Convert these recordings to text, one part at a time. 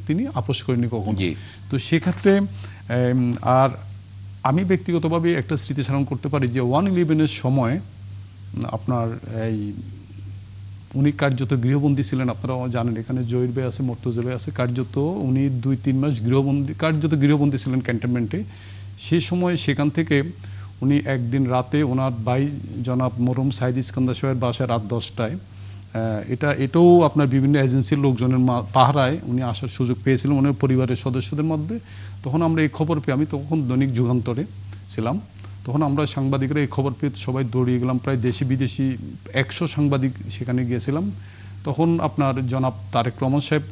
তিনি আপোষ করেনি কখনো। তো সেক্ষেত্রে আর আমি ব্যক্তিগতভাবে একটা স্মৃতিচারণ করতে পারি যে 1/11-এর সময় আপনার এই উনি কার্যত গৃহবন্দী ছিলেন, আপনারা জানেন এখানে জহির ভাই আছে, মর্তুজা ভাই আছে, কার্যত উনি 2-3 মাস গৃহবন্দী ছিলেন ক্যান্টনমেন্টে। সেই সময় সেখান থেকে উনি একদিন রাতে ওনার ভাই জনাব মরহুম সাইদ ইস্কান্দার সাহেবের বাসায় রাত 10টায়, এটাও আপনার বিভিন্ন এজেন্সির লোকজনের পাহারায় উনি আসার সুযোগ পেয়েছিলেন ওনার পরিবারের সদস্যদের মধ্যে। তখন আমরা এই খবর পেয়ে, আমি তখন দৈনিক যুগান্তরে ছিলাম, তখন আমরা সাংবাদিকরা এই খবর পেয়ে সবাই দৌড়িয়ে গেলাম, প্রায় দেশি বিদেশি 100 সাংবাদিক সেখানে গিয়েছিলাম। তখন আপনার জনাব তারেক রহমান সাহেব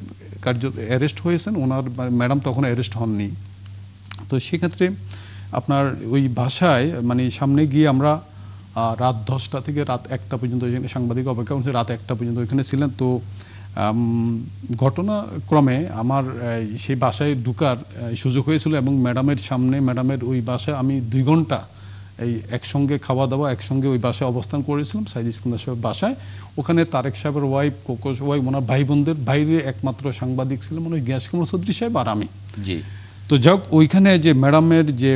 অ্যারেস্ট হয়েছেন, ওনার ম্যাডাম তখন অ্যারেস্ট হননি। তো সেক্ষেত্রে আপনার ওই বাসায় মানে সামনে গিয়ে আমরা রাত 10টা থেকে রাত 1টা পর্যন্ত এখানে সাংবাদিক অপেক্ষা করছে, রাত 1টা পর্যন্ত এখানে ছিলেন। তো ঘটনাক্রমে আমার সেই বাসায় ঢুকার সুযোগ হয়েছিল এবং ম্যাডামের সামনে, ম্যাডামের ওই বাসায় আমি 2 ঘন্টা এই একসঙ্গে খাওয়া দাওয়া একসঙ্গে ওই বাসায় অবস্থান করেছিলাম, সাইদ ইস্কান্দার সাহেবের বাসায়। ওখানে তারেক সাহেবের ওয়াইফ, কোকোস ওয়াইফ, ওনার ভাই বোনদের বাইরে একমাত্র সাংবাদিক ছিলেন মনে হয় গিয়াস কামাল চৌধুরী সাহেব আর আমি। জি। তো যাক ওইখানে যে ম্যাডামের যে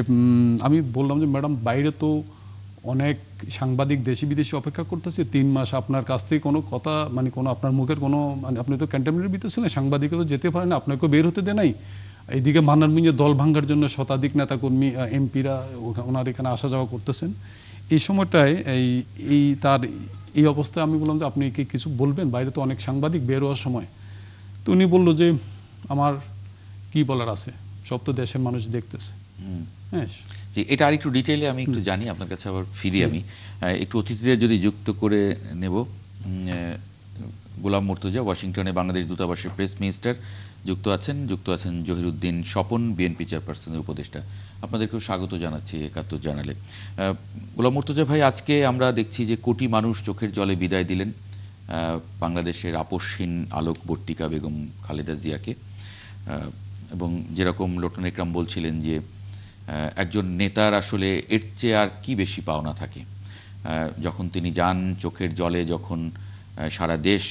আমি বললাম যে ম্যাডাম বাইরে তো অনেক সাংবাদিক দেশি বিদেশি অপেক্ষা করতেছে, 3 মাস আপনার কাছ থেকে কোনো কথা মানে কোনো আপনার মুখের কোনো মানে আপনি তো ক্যান্টনমেন্টের ভিতরে ছিলেন, সাংবাদিকে তো যেতে পারেন, আপনাকেও বের হতে দেয় নাই। এইদিকে মান্নারমিঞ্জে দল ভাঙ্গার জন্য শতাধিক নেতাকর্মী এমপিরা ওনার এখানে আসা যাওয়া করতেছেন। এই সময়টায় তার এই অবস্থায় আমি বললাম যে আপনি কি কিছু বলবেন, বাইরে তো অনেক সাংবাদিক বের হওয়ার সময়। তো উনি বললো যে আমার কি বলার আছে, সব তো দেশের মানুষ দেখতেছে। হ্যাঁ জি, এটা আরেকটু ডিটেইলে আমি একটু জানি আপনার কাছে, আবার ফিরি আমি একটু অতিথিদের যদি যুক্ত করে নেব। গোলাম মর্তুজা, ওয়াশিংটনে বাংলাদেশ দূতাবাসের প্রেস মিনিস্টার যুক্ত আছেন জহিরুদ্দিন স্বপন, বিএনপি চেয়ারপারসনের উপদেষ্টা। আপনাদেরকেও স্বাগত জানাচ্ছি 71 জানালে। গোলাম মর্তুজা ভাই, আজকে আমরা দেখছি যে কোটি মানুষ চোখের জলে বিদায় দিলেন বাংলাদেশের আপসহীন আলোকবর্তিকা বেগম খালেদা জিয়াকে। এবং যেরকম লোটন একরাম বলছিলেন যে একজন নেতার আসলে এর চেয়ে আর কি বেশি পাওনা থাকে, যখন তিনি যান চোখের জলে, যখন সারা দেশ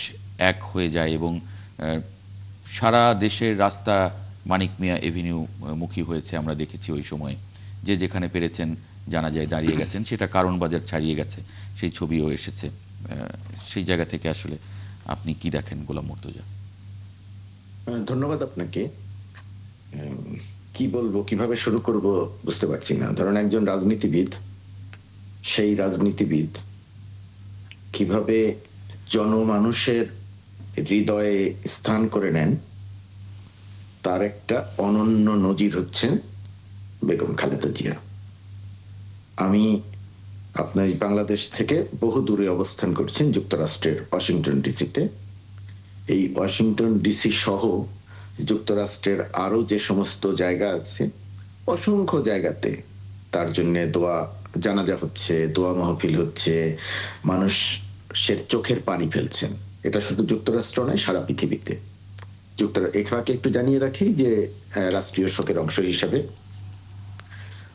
এক হয়ে যায় এবং সারা দেশের রাস্তা মানিক মিয়া এভিনিউ মুখী হয়েছে, আমরা দেখেছি ওই সময় যে যেখানে পেরেছেন জানাজায় দাঁড়িয়ে গেছেন, সেটা কারণ বাজার ছাড়িয়ে গেছে, সেই ছবিও এসেছে। সেই জায়গা থেকে আসলে আপনি কি দেখেন গোলাম মর্তুজা? ধন্যবাদ আপনাকে। কি বলবো, কিভাবে শুরু করব বুঝতে পারছি না। ধরুন একজন রাজনীতিবিদ, সেই রাজনীতিবিদ কিভাবে জনমানুষের হৃদয়ে স্থান করে নেন তার একটা অনন্য নজির হচ্ছেন বেগম খালেদা জিয়া। আমি আপনার বাংলাদেশ থেকে বহু দূরে অবস্থান করছেন যুক্তরাষ্ট্রের ওয়াশিংটন ডিসিতে। এই ওয়াশিংটন ডিসি সহ যুক্তরাষ্ট্রের আরো যে সমস্ত জায়গা আছে, অসংখ্য জায়গাতে তার জন্য দোয়া জানাজা হচ্ছে, দোয়া মাহফিল হচ্ছে, মানুষের চোখের পানি ফেলছেন। এটা শুধু যুক্তরাষ্ট্র নয়, সারা পৃথিবীতে। এখানে একটু জানিয়ে রাখি যে রাষ্ট্রীয় শোকের অংশ হিসাবে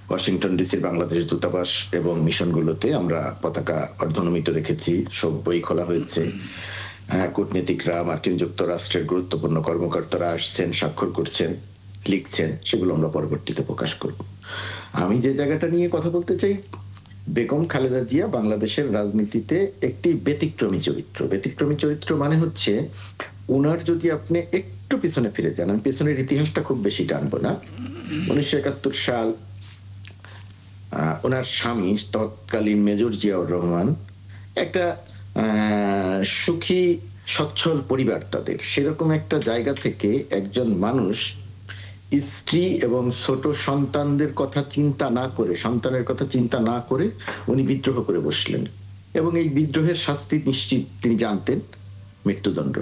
ওয়াশিংটন ডিসির বাংলাদেশ দূতাবাস এবং মিশনগুলোতে আমরা পতাকা অর্ধনমিত রেখেছি, সব বই খোলা হয়েছে। কূটনীতিকরা, মার্কিন যুক্তরাষ্ট্রের গুরুত্বপূর্ণ কর্মকর্তারা আসছেন, স্বাক্ষর করছেন, লিখছেন, সেগুলো আমরা পরবর্তীতে প্রকাশ করব। আমি যে জায়গাটা নিয়ে কথা বলতে চাই, বেগম খালেদা জিয়া বাংলাদেশের রাজনীতিতে একটি ব্যতিক্রমী চরিত্র। ব্যতিক্রমী চরিত্র মানে হচ্ছে, ওনার যদি আপনি একটু পিছনে ফিরে যান, আমি পেছনের ইতিহাসটা খুব বেশি টানবো না, 1971 সাল ওনার স্বামী তৎকালীন মেজর জিয়াউর রহমান, একটা সুখী সচ্ছল পরিবার তাদের, সেরকম একটা জায়গা থেকে একজন মানুষ স্ত্রী এবং ছোট সন্তানদের কথা চিন্তা না করে, সন্তানের কথা চিন্তা না করে উনি বিদ্রোহ করে বসলেন এবং এই বিদ্রোহের শাস্তি নিশ্চিত তিনি জানতেন, মৃত্যুদণ্ড।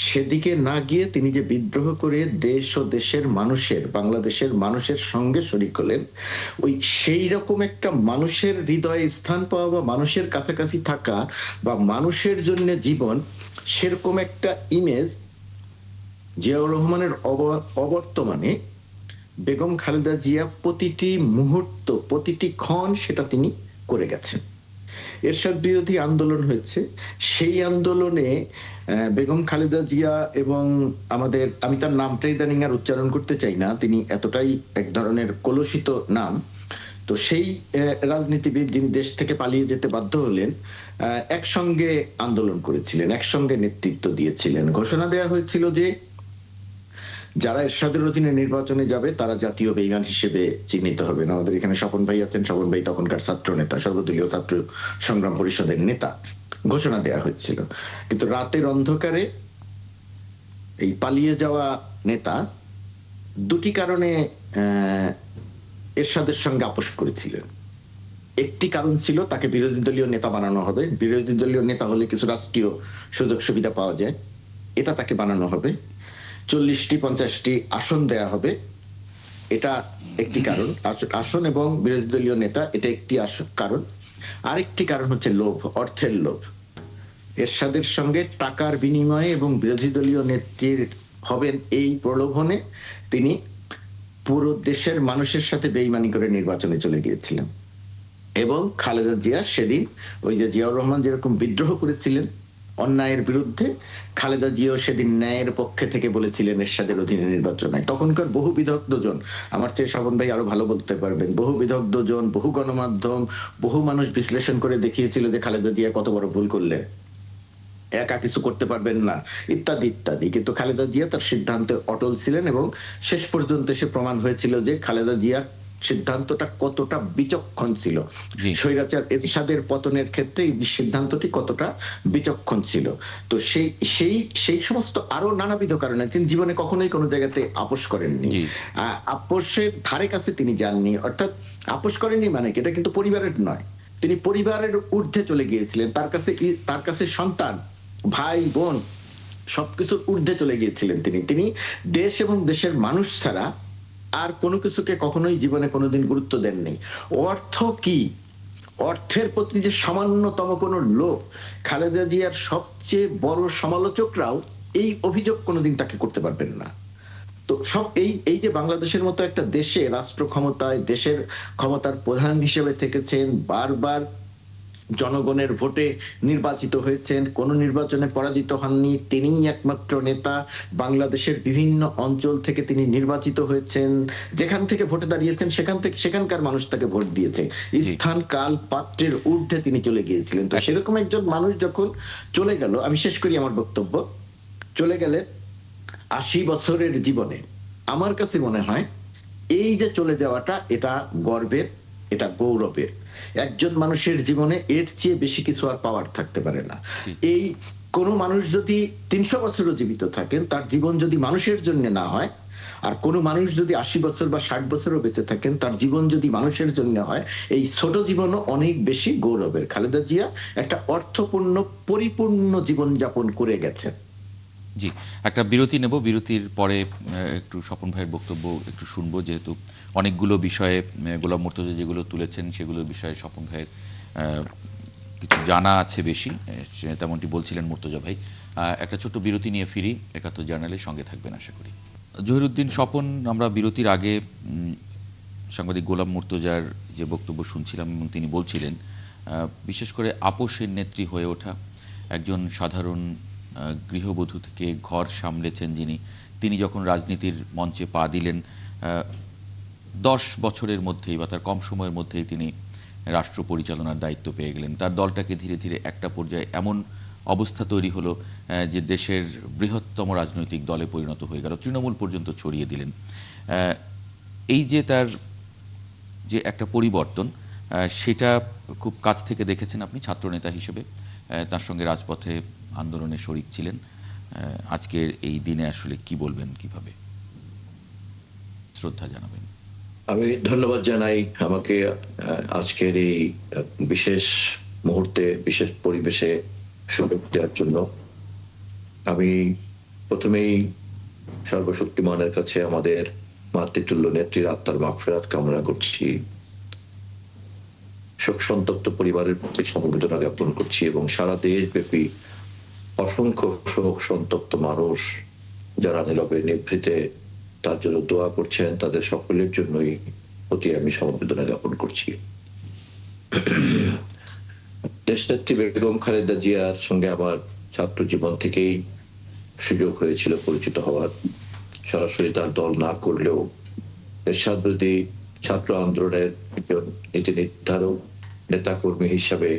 সেদিকে না গিয়ে তিনি যে বিদ্রোহ করে দেশ ও দেশের মানুষের, বাংলাদেশের মানুষের সঙ্গে শরিক হলেন, ওই সেই রকম একটা মানুষের হৃদয়ে স্থান পাওয়া বা মানুষের কাছাকাছি থাকা বা মানুষের জন্য জীবন, সেরকম একটা ইমেজ জিয়াউর রহমানের অবর্তমানে বেগম খালেদা জিয়া প্রতিটি মুহূর্ত, প্রতিটি ক্ষণ সেটা তিনি করে গেছেন। এরশাদ বিরোধী আন্দোলন হয়েছে। সেই আন্দোলনে বেগম খালেদা জিয়া এবং আমি তার নামটা ইদানিং আর উচ্চারণ করতে চাই না, তিনি এতটাই এক ধরনের কলুষিত নাম। তো সেই রাজনীতিবিদ যিনি দেশ থেকে পালিয়ে যেতে বাধ্য হলেন, একসঙ্গে আন্দোলন করেছিলেন, একসঙ্গে নেতৃত্ব দিয়েছিলেন। ঘোষণা দেওয়া হয়েছিল যে যারা এরশাদের অধীনে নির্বাচনে যাবে তারা জাতীয় বেঈমান হিসেবে চিহ্নিত হবেন। আমাদের এখানে স্বপন ভাই আছেন, স্বপন ভাই তখনকার ছাত্র নেতা, সর্বদলীয় ছাত্র সংগ্রাম পরিষদের নেতা। ঘোষণা দেওয়া হয়েছিল, কিন্তু রাতের অন্ধকারে এই পালিয়ে যাওয়া নেতা দুটি কারণে এরশাদের সঙ্গে আপোষ করেছিলেন। একটি কারণ ছিল তাকে বিরোধী দলীয় নেতা বানানো হবে, বিরোধী দলীয় নেতা হলে কিছু রাষ্ট্রীয় সুযোগ সুবিধা পাওয়া যায়, এটা তাকে বানানো হবে, 40টি 50টি আসন দেয়া হবে, এটা একটি কারণ। আসন এবং বিরোধী দলীয় নেতা, এটা একটি কারণ। আরেকটি কারণ হচ্ছে লোভ, অর্থের লোভ। এরশাদের সঙ্গে টাকার বিনিময়ে এবং বিরোধী দলীয় নেত্রীর হবেন এই প্রলোভনে তিনি পুরো দেশের মানুষের সাথে বেইমানি করে নির্বাচনে চলে গিয়েছিলেন। এবং খালেদা জিয়া সেদিন, ওই যে জিয়াউর রহমান যেরকম বিদ্রোহ করেছিলেন অন্যায়ের বিরুদ্ধে, খালেদা জিয়াও সেদিন ন্যায়ের পক্ষে থেকে বলেছিলেন এরশাদের অধীনে নির্বাচন হয়। তখনকার বহু বিদগ্ধ জন, আমার চেয়ে স্বপন ভাই আরো ভালো বলতে পারবেন, বহু বিদগ্ধ জন, বহু গণমাধ্যম, বহু মানুষ বিশ্লেষণ করে দেখিয়েছিল যে খালেদা জিয়া কত বড় ভুল করলেন, একা কিছু করতে পারবেন না, ইত্যাদি ইত্যাদি। কিন্তু খালেদা জিয়া তার সিদ্ধান্তে অটল ছিলেন এবং শেষ পর্যন্ত এসে প্রমাণ হয়েছিল যে খালেদা জিয়া সিদ্ধান্তটা কতটা বিচক্ষণ ছিল। স্বৈরাচার এরশাদের পতনের ক্ষেত্রে এই সিদ্ধান্তটি কতটা বিচক্ষণ ছিল। তো সেই সমস্ত আরো নানাবিধ কারণে তিনি জীবনে কখনোই কোনো জায়গাতে আপোষ করেননি, আপোষের ধারে কাছে তিনি যাননি। অর্থাৎ আপোষ করেননি মানে কি, এটা কিন্তু পরিবারের নয়, তিনি পরিবারের ঊর্ধ্বে চলে গিয়েছিলেন। তার কাছে সন্তান, ভাই বোন সবকিছুর ঊর্ধ্বে চলে গিয়েছিলেন তিনি দেশ এবং দেশের মানুষ ছাড়া আর কোনো কিছুকে কখনোই জীবনে কোনোদিন গুরুত্ব দেননি। অর্থ কি, অর্থের প্রতি যে সামান্যতম কোনো লোভ, খালেদা জিয়ার সবচেয়ে বড় সমালোচকরাও এই অভিযোগ কোনোদিন তাকে করতে পারবেন না। তো সব এই যে বাংলাদেশের মতো একটা দেশে রাষ্ট্র ক্ষমতায়, দেশের ক্ষমতার প্রধান হিসেবে থেকেছেন, বারবার জনগণের ভোটে নির্বাচিত হয়েছেন, কোন নির্বাচনে পরাজিত হননি, তিনিই একমাত্র নেতা। বাংলাদেশের বিভিন্ন অঞ্চল থেকে তিনি নির্বাচিত হয়েছেন, যেখান থেকে ভোটে দাঁড়িয়েছেন সেখানকার মানুষ তাকে ভোট দিয়েছে। স্থান কাল পাত্রের ঊর্ধ্বে তিনি চলে গিয়েছিলেন। তো সেরকম একজন মানুষ যখন চলে গেল, আমি শেষ করি আমার বক্তব্য, চলে গেলে 80 বছরের জীবনে আমার কাছে মনে হয় এই যে চলে যাওয়াটা, এটা গর্বের, এটা গৌরবের। একজন মানুষের জীবনে এর চেয়ে বেশি কিছু আর পাওয়ার থাকতে পারে না। এই কোন মানুষ যদি 300 বছরও জীবিত থাকেন, তার জীবন যদি মানুষের জন্য না হয়, আর কোন মানুষ যদি 80 বছর বা 60 বছরও বেঁচে থাকেন, তার জীবন যদি মানুষের জন্য হয়, এই ছোট জীবনও অনেক বেশি গৌরবের। খালেদা জিয়া একটা অর্থপূর্ণ পরিপূর্ণ জীবন যাপন করে গেছেন। জি, একটা বিরতি নেব, বিরতির পরে একটু স্বপন ভাইয়ের বক্তব্য একটু শুনবো, যেহেতু অনেকগুলো বিষয়ে গোলাম মুর্তজা যেগুলো তুলেছেন সেগুলোর বিষয়ে স্বপন ভাইয়ের কিছু জানা আছে বেশি, তেমনটি বলছিলেন মুর্তজা ভাই। একটা ছোট্ট বিরতি নিয়ে ফিরি, ৭১ জার্নালের সঙ্গে থাকবেন আশা করি। জহিরুদ্দিন স্বপন, আমরা বিরতির আগে সাংবাদিক গোলাম মুর্তজার যে বক্তব্য শুনছিলাম এবং তিনি বলছিলেন বিশেষ করে আপোষের নেত্রী হয়ে ওঠা, একজন সাধারণ গৃহবধূ থেকে ঘর সামলেছেন যিনি, তিনি যখন রাজনীতির মঞ্চে পা দিলেন 10 বছরের মধ্যেই বা তার কম সময়ের মধ্যেই তিনি রাষ্ট্র পরিচালনার দায়িত্ব পেয়ে গেলেন। তার দলটাকে ধীরে ধীরে একটা পর্যায়ে এমন অবস্থা তৈরি হলো যে দেশের বৃহত্তম রাজনৈতিক দলে পরিণত হয়ে গেল, তৃণমূল পর্যন্ত ছড়িয়ে দিলেন। এই যে তার যে একটা পরিবর্তন, সেটা খুব কাছ থেকে দেখেছেন আপনি ছাত্রনেতা হিসেবে, তার সঙ্গে রাজপথে আন্দোলনে শরিক ছিলেন। আজকের এই দিনে আসলে কি বলবেন, কিভাবে শ্রদ্ধা জানাবেন? আমি ধন্যবাদ জানাই আমাকে আজকের এই বিশেষ মুহূর্তে, বিশেষ পরিবেশে সুযোগ দেওয়ার জন্য। আমি প্রথমেই সর্বশক্তিমানের কাছে আমাদের মাতৃতুল্য নেত্রীর আত্মার মাগফিরাত কামনা করছি, শোক সন্তপ্ত পরিবারের প্রতি সমবেদনা জ্ঞাপন করছি এবং সারা দেশব্যাপী অসংখ্য শোক সন্তপ্ত মানুষ যারা নীরবে নিভৃতে তার জন্য দোয়া করছেন, তাদের সকলের জন্যই প্রতি আমি সমবেদনা জ্ঞাপন করছি। দেশনেত্রী বেগম খালেদা জিয়ার সঙ্গে আমার ছাত্র জীবন থেকেই সুযোগ হয়েছিল পরিচিত হওয়ার। সরাসরি তার দল না করলেও এরশাদ বিরোধী ছাত্র আন্দোলনের একজন নীতি নির্ধারক নেতাকর্মী হিসাবে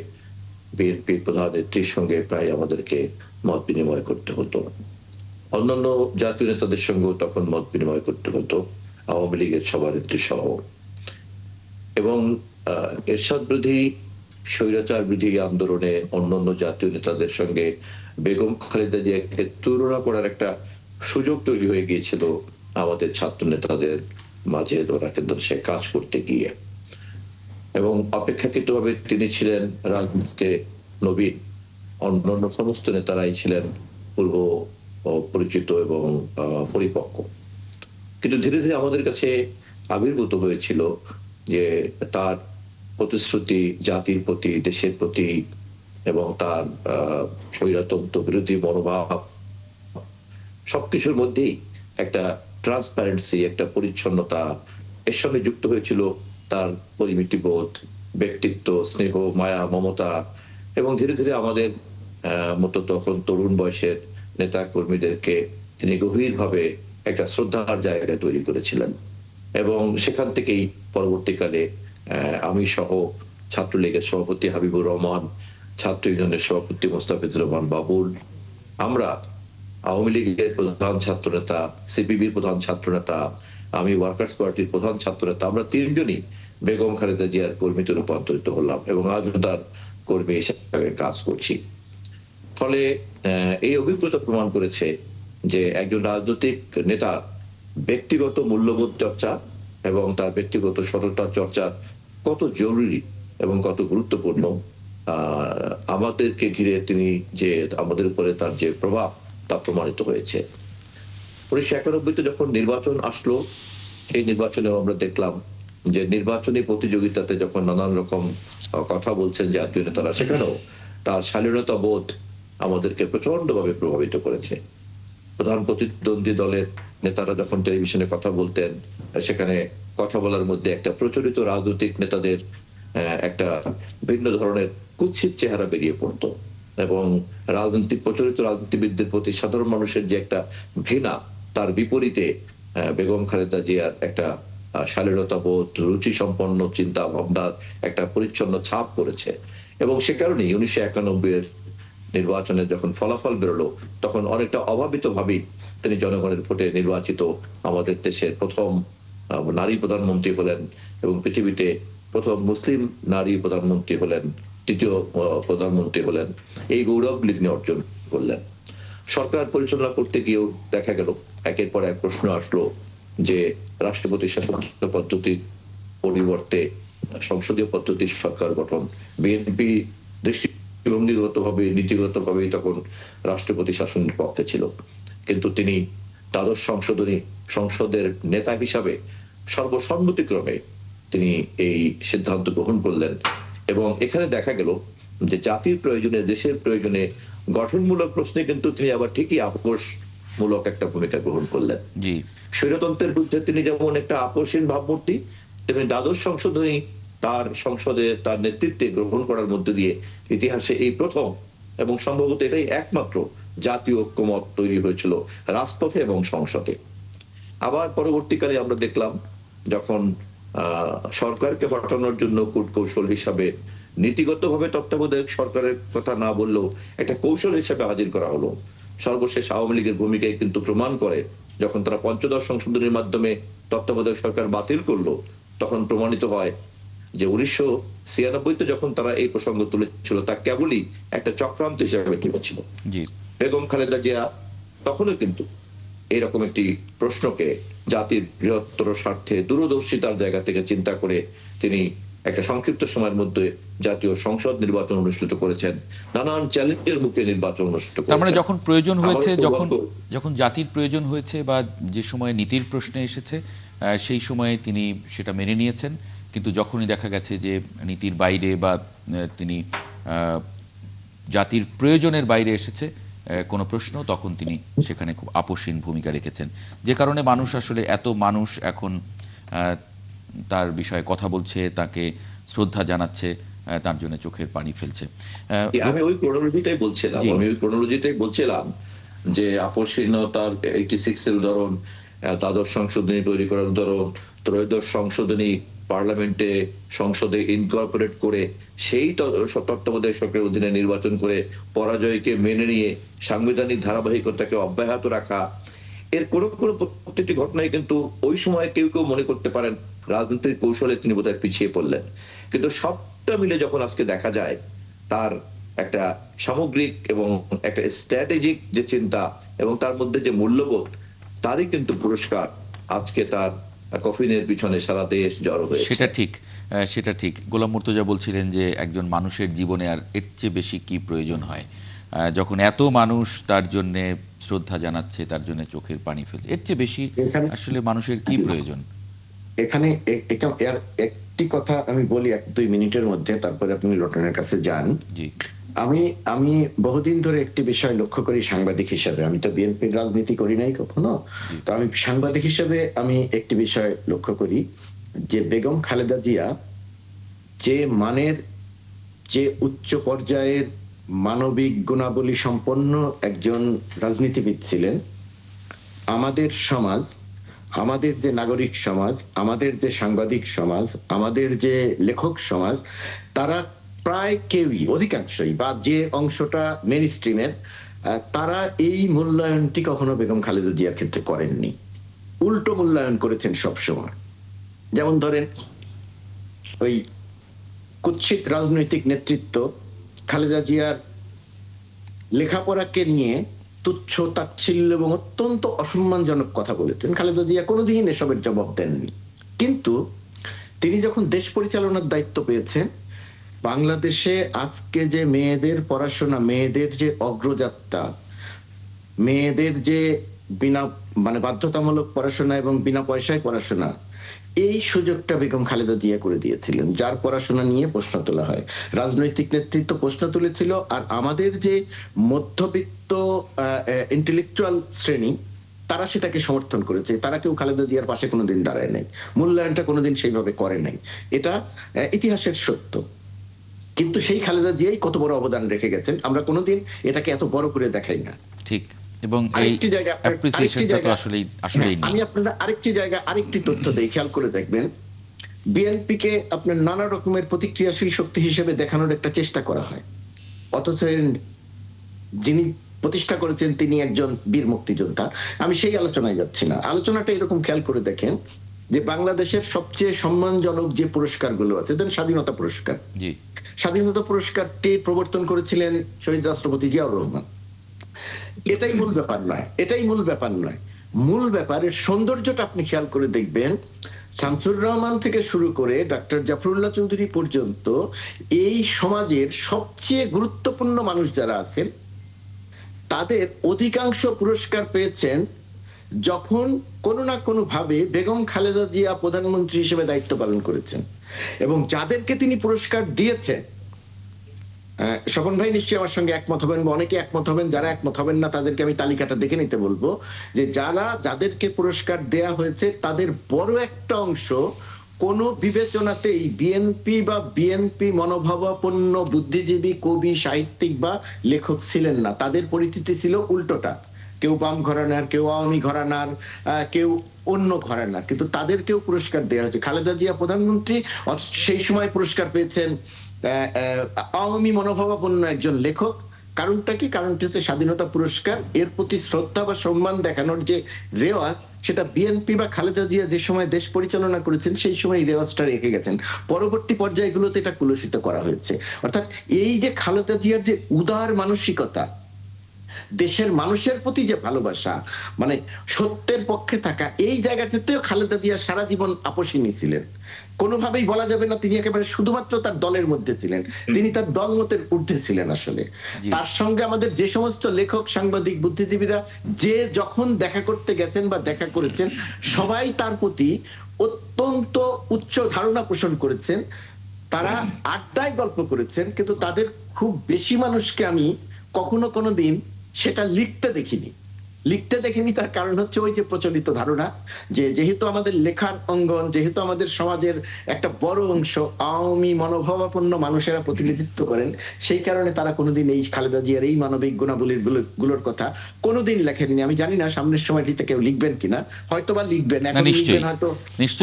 বিএনপির প্রধান নেত্রীর সঙ্গে প্রায় আমাদেরকে মত বিনিময় করতে হতো। অন্যান্য জাতীয় নেতাদের সঙ্গেও তখন মত বিনিময় করতে হতো, আওয়ামী লীগের সভানেত্রী সহ। এবং এরশাদ বিরোধী স্বৈরাচার বিরোধী আন্দোলনে অন্যান্য জাতীয় নেতাদের সঙ্গে বেগম খালেদা জিয়াকে তুলনা করার একটা সুযোগ তৈরি হয়ে গিয়েছিল আমাদের ছাত্র নেতাদের মাঝে, ওরা কিন্তু সে কাজ করতে গিয়ে। এবং অপেক্ষাকৃতভাবে তিনি ছিলেন রাজনীতিতে নবীন, অন্যান্য সমস্ত নেতারাই ছিলেন পূর্ব পরিচিত এবং পরিপক্ক। কিন্তু ধীরে ধীরে আমাদের কাছে আবির্ভূত হয়েছিল যে তার প্রতিশ্রুতি জাতির প্রতি, দেশের প্রতি এবং তার স্বৈরতন্ত্র বিরোধী মনোভাব, সবকিছুর মধ্যেই একটা ট্রান্সপারেন্সি, একটা পরিচ্ছন্নতা, এর সঙ্গে যুক্ত হয়েছিল তার পরিমিতিবোধ, ব্যক্তিত্ব, স্নেহ, মায়া, মমতা। এবং ধীরে ধীরে আমাদের মতো তখন তরুণ বয়সের নেতা কর্মীদেরকে তিনি গভীরভাবে একটা শ্রদ্ধার জায়গা তৈরি করেছিলেন। এবং সেখান থেকেই পরবর্তীকালে আমি সহ ছাত্রলীগের সভাপতি হাবিবুর রহমান, ছাত্র ইউনিয়নের সভাপতি মোস্তাফিজুর রহমান বাবুল, আমরা আওয়ামী লীগের প্রধান ছাত্র নেতা, সিপিবির প্রধান ছাত্র নেতা, আমি ওয়ার্কার্স পার্টির প্রধান ছাত্র নেতা, আমরা তিনজনই বেগম খালেদা জিয়ার কর্মীতে রূপান্তরিত হলাম এবং আজও তার কর্মী হিসেবে কাজ করছি। ফলে এই অভিজ্ঞতা প্রমাণ করেছে যে একজন রাজনৈতিক নেতা ব্যক্তিগত মূল্যবোধ চর্চা এবং তার ব্যক্তিগত সততা চর্চা কত জরুরি এবং কত গুরুত্বপূর্ণ। আমাদেরকে ঘিরে তিনি যে আমাদের উপরে তার যে প্রভাব তা প্রমাণিত হয়েছে। 1991-তে যখন নির্বাচন আসলো, সেই নির্বাচনে আমরা দেখলাম যে নির্বাচনী প্রতিযোগিতাতে যখন নানান রকম কথা বলছেন জাতীয় নেতারা, সেখানেও তার শালীনতা বোধ আমাদেরকে প্রচন্ডভাবে প্রভাবিত করেছে। প্রধান প্রতিদ্বন্দ্বী দলের নেতারা যখন টেলিভিশনে কথা বলতেন, সেখানে কথা বলার মধ্যে একটা প্রচলিত রাজনৈতিক নেতাদের একটা ভিন্ন ধরনের কুৎসিত চেহারা বেরিয়ে পড়তো এবং প্রচলিত রাজনীতিবিদদের প্রতি সাধারণ মানুষের যে একটা ঘৃণা, তার বিপরীতে বেগম খালেদা জিয়ার একটা শালীনতা বোধ, রুচি সম্পন্ন চিন্তা ভাবনার একটা পরিচ্ছন্ন ছাপ পড়েছে। এবং সে কারণেই 1991-এর নির্বাচনে যখন ফলাফল বেরোলো, তখন অনেকটা অভাবিত ভাবেই তিনি জনগণের ভোটে নির্বাচিত আমাদের দেশের প্রথম নারী প্রধানমন্ত্রী হলেন এবং পৃথিবীতে প্রথম মুসলিম নারী প্রধানমন্ত্রী হলেন, তৃতীয় প্রধানমন্ত্রী হলেন। এই গৌরবগুলি তিনি অর্জন করলেন। সরকার পরিচালনা করতে গিয়েও দেখা গেল একের পর এক প্রশ্ন আসলো যে রাষ্ট্রপতি শাসন পদ্ধতির পরিবর্তে সংসদীয় পদ্ধতির সরকার গঠন। বিএনপি দৃষ্টিভঙ্গিগতভাবে, নীতিগতভাবে তখন রাষ্ট্রপতি শাসনের পক্ষে ছিল, কিন্তু তিনি দ্বাদশ সংসদের নেতা হিসাবে সর্বসম্মতিক্রমে তিনি এই সিদ্ধান্ত গ্রহণ করলেন। এবং এখানে দেখা গেল যে জাতির প্রয়োজনে, দেশের প্রয়োজনে গঠনমূলক প্রশ্নে কিন্তু তিনি আবার ঠিকই আপোষমূলক একটা ভূমিকা গ্রহণ করলেন। স্বৈরতন্ত্রের বিরুদ্ধে তিনি যেমন একটা আপোষহীন ভাবমূর্তি, তেমনি দ্বাদশ সংশোধনী তার সংসদে তার নেতৃত্বে গ্রহণ করার মধ্যে দিয়ে ইতিহাসে এই প্রথম এবং সম্ভবত এটাই একমাত্র জাতীয় ঐক্যমত তৈরি হয়েছিল রাজপথে এবং সংসদে। আবার পরবর্তীকালে আমরা দেখলাম যখন সরকারকে হটানোর জন্য কূটকৌশল হিসাবে নীতিগতভাবে তত্ত্বাবধায়ক সরকারের কথা না বললেও একটা কৌশল হিসাবে হাজির করা হলো। সর্বশেষ আওয়ামী লীগের ভূমিকায় কিন্তু প্রমাণ করে, যখন তারা পঞ্চদশ সংশোধনীর মাধ্যমে তত্ত্বাবধায়ক সরকার বাতিল করলো, তখন প্রমাণিত হয় যে 1996-তে যখন তারা এই প্রসঙ্গ তুলেছিল, তা কেবলই একটা চক্রান্ত হিসাবে তুলেছিল। বেগম খালেদা জিয়া তখনও কিন্তু এইরকম একটি প্রশ্নকে জাতির বৃহত্তর স্বার্থে দূরদর্শিতার জায়গা থেকে চিন্তা করে তিনি একটা সংক্ষিপ্ত সময়ের মধ্যে জাতীয় সংসদ নির্বাচন অনুষ্ঠিত করেছেন, নানান চ্যালেঞ্জের মুখে নির্বাচন অনুষ্ঠিত করেছেন। তার মানে যখন প্রয়োজন হয়েছে, যখন জাতির প্রয়োজন হয়েছে বা যে সময় নীতির প্রশ্নে এসেছে, সেই সময়ে তিনি সেটা মেনে নিয়েছেন। কিন্তু যখনই দেখা গেছে যে নীতির বাইরে বা তিনি জাতির প্রয়োজনের বাইরে এসেছে কোনো প্রশ্ন, তখন তিনি সেখানে খুব আপোষহীন ভূমিকা রেখেছেন, যে কারণে মানুষ আসলে এত মানুষ এখন তার বিষয়ে কথা বলছে, তাকে শ্রদ্ধা জানাচ্ছে। তার জন্য চোখের পানি ফেলছে। আমি ওই ক্রোনোলজিটাই বলছিলাম যে আপসহীনতার 86 এর উদাহরণ, দ্বাদশ সংশোধনী তৈরি করার উদাহরণ, ত্রয়োদশ সংশোধনী পার্লামেন্টে সংসদে ইনকর্পোরেট করে সেই তত্ত্বাবধায়ক সরকারের অধীনে নির্বাচন করে পরাজয়কে মেনে নিয়ে সাংবিধানিক ধারাবাহিকতাকে অব্যাহত রাখা, এর কোনো প্রত্যেকটি ঘটনায় কিন্তু ওই সময় কেউ কেউ মনে করতে পারেন রাজনীতির কৌশলে তিনি বোধহয় পিছিয়ে পড়লেন, কিন্তু সবটা মিলে যখন আজকে দেখা যায় তার একটা সামগ্রিক এবং একটা স্ট্র্যাটেজিক যে চিন্তা এবং তার মধ্যে যে মূল্যবোধ, তারই কিন্তু পুরস্কার আজকে তার কফিনের পিছনে সারা দেশ জড়ো হয়েছে। সেটা ঠিক। গোলাম মুর্তজা বলছিলেন যে একজন মানুষের জীবনে আর এর চেয়ে বেশি কি প্রয়োজন হয়, যখন এত মানুষ তার জন্য শ্রদ্ধা জানাচ্ছে, তার জন্য চোখের পানি ফেলছে, এর চেয়ে বেশি আসলে মানুষের কি প্রয়োজন? এখানে একটি কথা আমি বলি 1-2 মিনিটের মধ্যে, তারপরে আপনি লোটনের কাছে যান। জি। আমি বহুদিন ধরে একটি বিষয় লক্ষ্য করি সাংবাদিক হিসেবে, আমি তো বিএনপির রাজনীতি করি নাই কখনো, তো আমি সাংবাদিক হিসেবে আমি একটি বিষয় লক্ষ্য করি যে বেগম খালেদা জিয়া যে মানের, যে উচ্চ পর্যায়ের মানবিক গুণাবলী সম্পন্ন একজন রাজনীতিবিদ ছিলেন, আমাদের সমাজ, আমাদের যে নাগরিক সমাজ, আমাদের যে সাংবাদিক সমাজ, আমাদের যে লেখক সমাজ, তারা প্রায় কেউই, অধিকাংশই বা যে অংশটা মেইন স্ট্রিমের, তারা এই মূল্যায়নটি কখনো বেগম খালেদা জিয়ার ক্ষেত্রে করেননি। উল্টো মূল্যায়ন করেছেন সবসময়। যেমন ধরেন ওই কুৎসিত রাজনৈতিক নেতৃত্ব খালেদা জিয়ার লেখাপড়াকে নিয়ে তুচ্ছ তাচ্ছিল্য এবং অত্যন্ত অসম্মানজনক কথা বলেছেন। খালেদা জিয়া কোনোদিন এসবের জবাব দেননি, কিন্তু তিনি যখন দেশ পরিচালনার দায়িত্ব পেয়েছেন, বাংলাদেশে আজকে যে মেয়েদের পড়াশোনা, মেয়েদের যে অগ্রযাত্রা, মেয়েদের যে বিনা বাধ্যতামূলক পড়াশোনা এবং বিনা পয়সায় পড়াশোনা, এই সুযোগটা বেগম খালেদা জিয়া করে দিয়েছিলেন, যার পড়াশোনা নিয়ে প্রশ্ন তোলা হয়। রাজনৈতিক নেতৃত্ব প্রশ্ন তুলেছিল, আর আমাদের যে মধ্যবিত্ত ইন্টেলেকচুয়াল শ্রেণী, তারা সেটাকে সমর্থন করেছে। তারা কেউ খালেদা জিয়ার পাশে কোনোদিন দাঁড়ায় নাই, মূল্যায়নটা কোনোদিন সেইভাবে করে নাই। এটা ইতিহাসের সত্য। কিন্তু সেই খালেদা জিয়াই কত বড় অবদান রেখে গেছেন, আমরা কোনোদিন এটাকে এত বড় করে দেখাই না। ঠিক। এবং এই অ্যাপ্রিসিয়েশনটা তো আসলেই নেই। আমি আপনাদের আরেকটি তথ্য দেই, খেয়াল করে দেখবেন। বিএনপিকে আপনার নানা রকমের প্রতিক্রিয়াশীল শক্তি হিসেবে দেখানোর একটা চেষ্টা করা হয়, অথচ যিনি প্রতিষ্ঠা করেছেন তিনি একজন বীর মুক্তিযোদ্ধা। আমি সেই আলোচনায় যাচ্ছি না। আলোচনাটা এরকম, খেয়াল করে দেখেন যে বাংলাদেশের সবচেয়ে সম্মানজনক যে পুরস্কারগুলো আছে, ধরেন স্বাধীনতা পুরস্কার, স্বাধীনতা পুরস্কারটি প্রবর্তন করেছিলেন শহীদ রাষ্ট্রপতি জিয়াউর রহমান। এটাই মূল ব্যাপার নয়। মূল ব্যাপারের সৌন্দর্যটা আপনি খেয়াল করে দেখবেন, শামসুর রহমান থেকে শুরু করে ডক্টর জাফরুল্লাহ চৌধুরী পর্যন্ত এই সমাজের সবচেয়ে গুরুত্বপূর্ণ মানুষ যারা আছেন, তাদের অধিকাংশ পুরস্কার পেয়েছেন যখন কোনো না কোনো ভাবে বেগম খালেদা জিয়া প্রধানমন্ত্রী হিসেবে দায়িত্ব পালন করেছেন। এবং যাদেরকে তিনি পুরস্কার দিয়েছেন, স্বপন ভাই নিশ্চয়ই আমার সঙ্গে একমত হবেন, বা অনেকে একমত হবেন, যারা একমত হবেন না তাদেরকে আমি তালিকাটা দেখে নিতে বলবো, যে যাদেরকে পুরস্কার দেয়া হয়েছে তাদের বড় একটা অংশ কোন বিবেচনাতেই বিএনপি বা বিএনপি মনোভাবাপন্ন বুদ্ধিজীবী, কবি, সাহিত্যিক বা লেখক ছিলেন না। তাদের পরিচিতি ছিল উল্টোটা, কেউ বাম ঘরানার, কেউ আওয়ামী ঘরানার, কেউ অন্য ঘরানার, কিন্তু তাদেরকেও পুরস্কার দেওয়া হয়েছে। খালেদা জিয়া প্রধানমন্ত্রী, সেই সময় পুরস্কার পেয়েছেন আওয়ামী মনোভাবাপন্ন একজন লেখক। কারণটা কি? কারণটি হচ্ছে স্বাধীনতা পুরস্কার। এর প্রতি শ্রদ্ধা বা সম্মান দেখানোর যে রেওয়াজ, সেটা বিএনপি বা খালেদা জিয়া যে সময় দেশ পরিচালনা করেছেন সেই সময় এই রেওয়াজটা রেখে গেছেন। পরবর্তী পর্যায়গুলোতে এটা কলুষিত করা হয়েছে। অর্থাৎ এই যে খালেদা জিয়ার যে উদার মানসিকতা, দেশের মানুষের প্রতি যে ভালোবাসা, সত্যের পক্ষে থাকা, এই জায়গাটাতেও খালেদা জিয়া সারা জীবন আপোষহীন ছিলেন। কোনোভাবেই বলা যাবে না তিনি একেবারে শুধুমাত্র তার দলের মধ্যে ছিলেন, তিনি তার দলমতের ঊর্ধ্বে ছিলেন আসলে। তার সঙ্গে আমাদের যে সমস্ত লেখক, সাংবাদিক, বুদ্ধিজীবীরা যে যখন দেখা করতে গেছেন বা দেখা করেছেন, সবাই তার প্রতি অত্যন্ত উচ্চ ধারণা পোষণ করেছেন। তারা আড্ডায় গল্প করেছেন, কিন্তু তাদের খুব বেশি মানুষকে আমি কখনো দিন সেটা লিখতে দেখিনি। লিখতে দেখিনি তার কারণ হচ্ছে ওই যে প্রচলিত ধারণা যে যেহেতু আমাদের লেখার অঙ্গন, যেহেতু আমাদের সমাজের একটা বড় অংশ আওয়ামী মনোভাবাপন্ন মানুষেরা প্রতিনিধিত্ব করেন, সেই কারণে তারা কোনোদিন এই খালেদা জিয়ার এই মানবিক গুণাবলীর গুলোর কথা কোনোদিন লেখেননি। আমি জানি না সামনের সময়টিতে কেউ লিখবেন কিনা, হয়তো বা লিখবেন, এখন লিখবেন হয়তো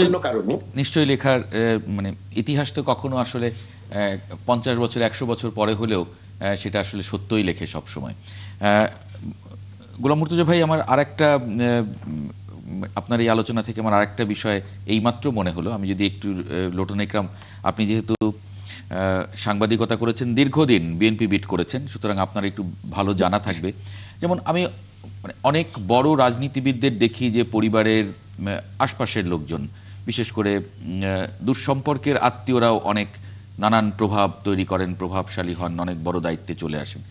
অন্য কারণে। নিশ্চয়ই লেখার মানে ইতিহাস তো কখনো আসলে 50 বছর 100 বছর পরে হলেও সেটা আসলে সত্যই লেখে সব সময়। গোলাম মুর্তজা ভাই, আমার আরেকটা আপনার এই আলোচনা থেকে আমার আরেকটা বিষয় এইমাত্র মনে হলো। আমি যদি একটু লোটন একরাম, আপনি যেহেতু সাংবাদিকতা করেছেন দীর্ঘদিন, বিএনপি বিট করেছেন, সুতরাং আপনার একটু ভালো জানা থাকবে। যেমন আমি মানে অনেক বড় রাজনীতিবিদদের দেখি যে পরিবারের আশপাশের লোকজন, বিশেষ করে দুঃসম্পর্কের আত্মীয়রাও অনেক নানান প্রভাব তৈরি করেন, প্রভাবশালী হন, অনেক বড় দায়িত্বে চলে আসেন।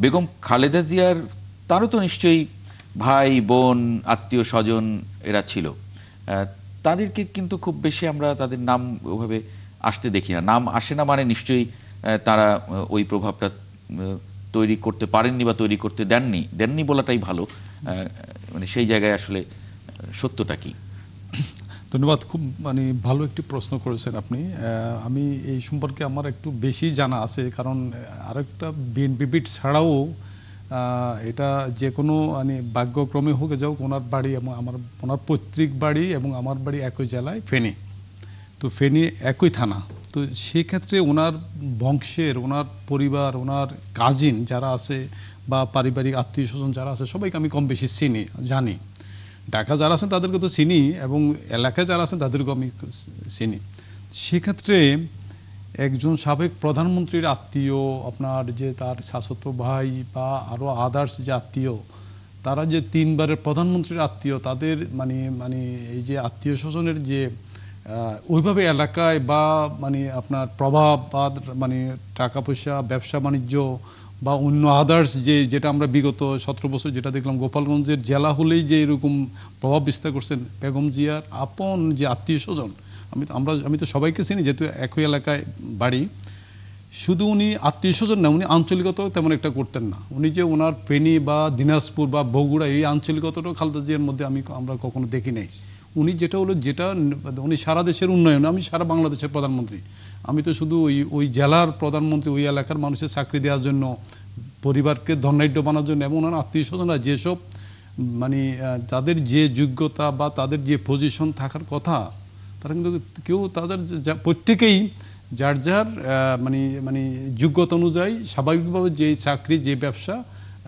বেগম খালেদা জিয়ার তারও তো নিশ্চয়ই ভাই বোন আত্মীয় স্বজন এরা ছিল, তাদেরকে কিন্তু খুব বেশি আমরা তাদের নাম ওভাবে আসতে দেখি না। নাম আসে না মানে নিশ্চয়ই তারা ওই প্রভাবটা তৈরি করতে পারেননি বা তৈরি করতে দেননি বলাটাই ভালো। মানে সেই জায়গায় আসলে সত্যটা কি? ধন্যবাদ, খুব মানে ভালো একটি প্রশ্ন করেছেন আপনি। আমি এই সম্পর্কে আমার একটু বেশি জানা আছে, কারণ আরেকটা বিএনপি বিট ছাড়াও এটা যে কোনো মানে ভাগ্যক্রমে হোক যাও, ওনার বাড়ি এবং ওনার পৈতৃক বাড়ি এবং আমার বাড়ি একই জেলায়, ফেনী। তো ফেনী একই থানা। তো সেক্ষেত্রে ওনার বংশের, ওনার পরিবার, ওনার কাজিন যারা আছে বা পারিবারিক আত্মীয় স্বজন যারা আছে সবাইকে আমি কম বেশি চিনি, জানি। ঢাকা যারা আছেন তাদেরকে তো চিনি, এবং এলাকায় যারা আছেন তাদেরকেও আমি চিনি। সেক্ষেত্রে একজন সাবেক প্রধানমন্ত্রীর আত্মীয়, আপনার যে তার চাচাতো ভাই বা আরও আদার্স যে আত্মীয়, তারা যে 3 বারের প্রধানমন্ত্রীর আত্মীয়, তাদের মানে মানে এই যে আত্মীয় স্বজনের যে ওইভাবে এলাকায় বা মানে আপনার প্রভাব বা মানে টাকা পয়সা, ব্যবসা বাণিজ্য বা অন্য আদার্স যেটা আমরা বিগত 17 বছর যেটা দেখলাম, গোপালগঞ্জের জেলা হলেই যে এরকম প্রভাব বিস্তার করছেন বেগম জিয়ার আপন যে আত্মীয় স্বজন, আমি তো সবাইকে চিনি যেহেতু একই এলাকায় বাড়ি। শুধু উনি আত্মীয় স্বজন না, উনি আঞ্চলিকতাও তেমন একটা করতেন না। উনি যে ওনার ফেনী বা দিনাজপুর বা বগুড়া এই আঞ্চলিকতাটাও খালেদা জিয়ার মধ্যে আমরা কখনো দেখি নাই। উনি যেটা উনি সারা দেশের উন্নয়ন, আমি সারা বাংলাদেশের প্রধানমন্ত্রী, আমি তো শুধু ওই জেলার প্রধানমন্ত্রী, ওই এলাকার মানুষের চাকরি দেওয়ার জন্য, পরিবারকে ধনাঢ্য বানানোর জন্য, এবং ওনার আত্মীয় স্বজনরা যেসব মানে তাদের যে যোগ্যতা বা তাদের যে পজিশন থাকার কথা, তারা কিন্তু কেউ তাদের প্রত্যেকেই যার যার মানে মানে যোগ্যতা অনুযায়ী স্বাভাবিকভাবে যে চাকরি, যে ব্যবসা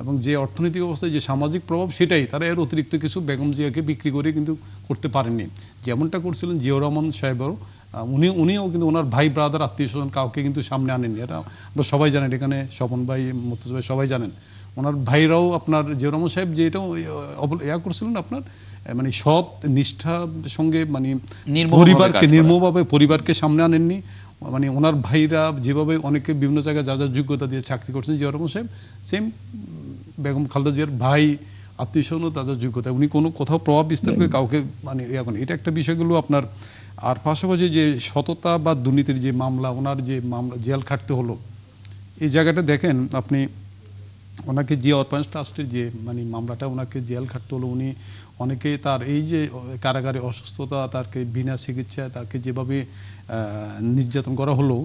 এবং যে অর্থনৈতিক অবস্থায় যে সামাজিক প্রভাব, সেটাই তারা এর অতিরিক্ত কিছু বেগম জিয়াকে বিক্রি করে কিন্তু করতে পারেননি। যেমনটা করছিলেন জিয়াউর রহমান সাহেবও, উনিও কিন্তু ওনার ভাই ব্রাদার আত্মীয় স্বজন কাউকে কিন্তু সামনে আনেননি। এটা আমরা সবাই জানেন, এখানে স্বপন ভাই, মুর্তজা ভাই সবাই জানেন। ওনার ভাইরাও আপনার জিয়াউর রহমান সাহেব যে এটাও করছিলেন আপনার মানে সৎ নিষ্ঠার সঙ্গে মানে পরিবারকে সামনে আনেননি। মানে ওনার ভাইরা যেভাবে অনেকে বিভিন্ন জায়গায় যা যা যোগ্যতা দিয়ে চাকরি করছেন, জিয়াউর রহমান সাহেব সেম বেগম খালেদা জিয়ার ভাই আত্মীয় স্বজন তাদের যোগ্যতা, উনি কোনো কোথাও প্রভাব বিস্তার করে কাউকে মানে এটা একটা বিষয়গুলো আপনার। আর পাশাপাশি যে সততা বা দুর্নীতির যে মামলা, ওনার যে মামলা জেল খাটতে হলো, এই জায়গাটা দেখেন আপনি, ওনাকে জিয়া অরফানেজ ট্রাস্টের যে মানে মামলাটা, ওনাকে জেল খাটতে হলো। উনি অনেকে তার এই যে কারাগারে অসুস্থতা, তাকে বিনা চিকিৎসায় তাকে যেভাবে নির্যাতন করা হলো,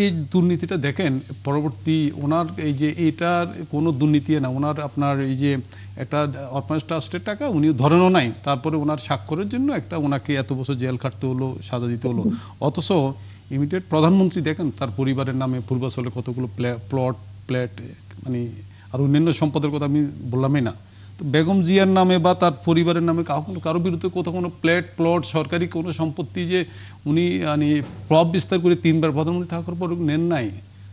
এই দুর্নীতিটা দেখেন পরবর্তী ওনার এই যে এটার কোনো দুর্নীতি না, ওনার আপনার এই যে একটা অরফানেজ ট্রাস্টের টাকা উনি ধরেনও নাই, তারপরে ওনার স্বাক্ষরের জন্য একটা ওনাকে এত বছর জেল খাটতে হলো, সাজা দিতে হলো। অথচ ইমিডিয়েট প্রধানমন্ত্রী দেখেন তার পরিবারের নামে পূর্বাচলে কতগুলো প্লট মানে আর অন্যান্য সম্পদের কথা আমি বললামই না। তো বেগম জিয়ার নামে বা তার পরিবারের নামে কারো বিরুদ্ধে কোথাও কোনো প্লট সরকারি কোনো সম্পত্তি যে উনি মানে প্রভাব বিস্তার করে 3 বার প্রধানমন্ত্রী থাকার পর নেন নাই।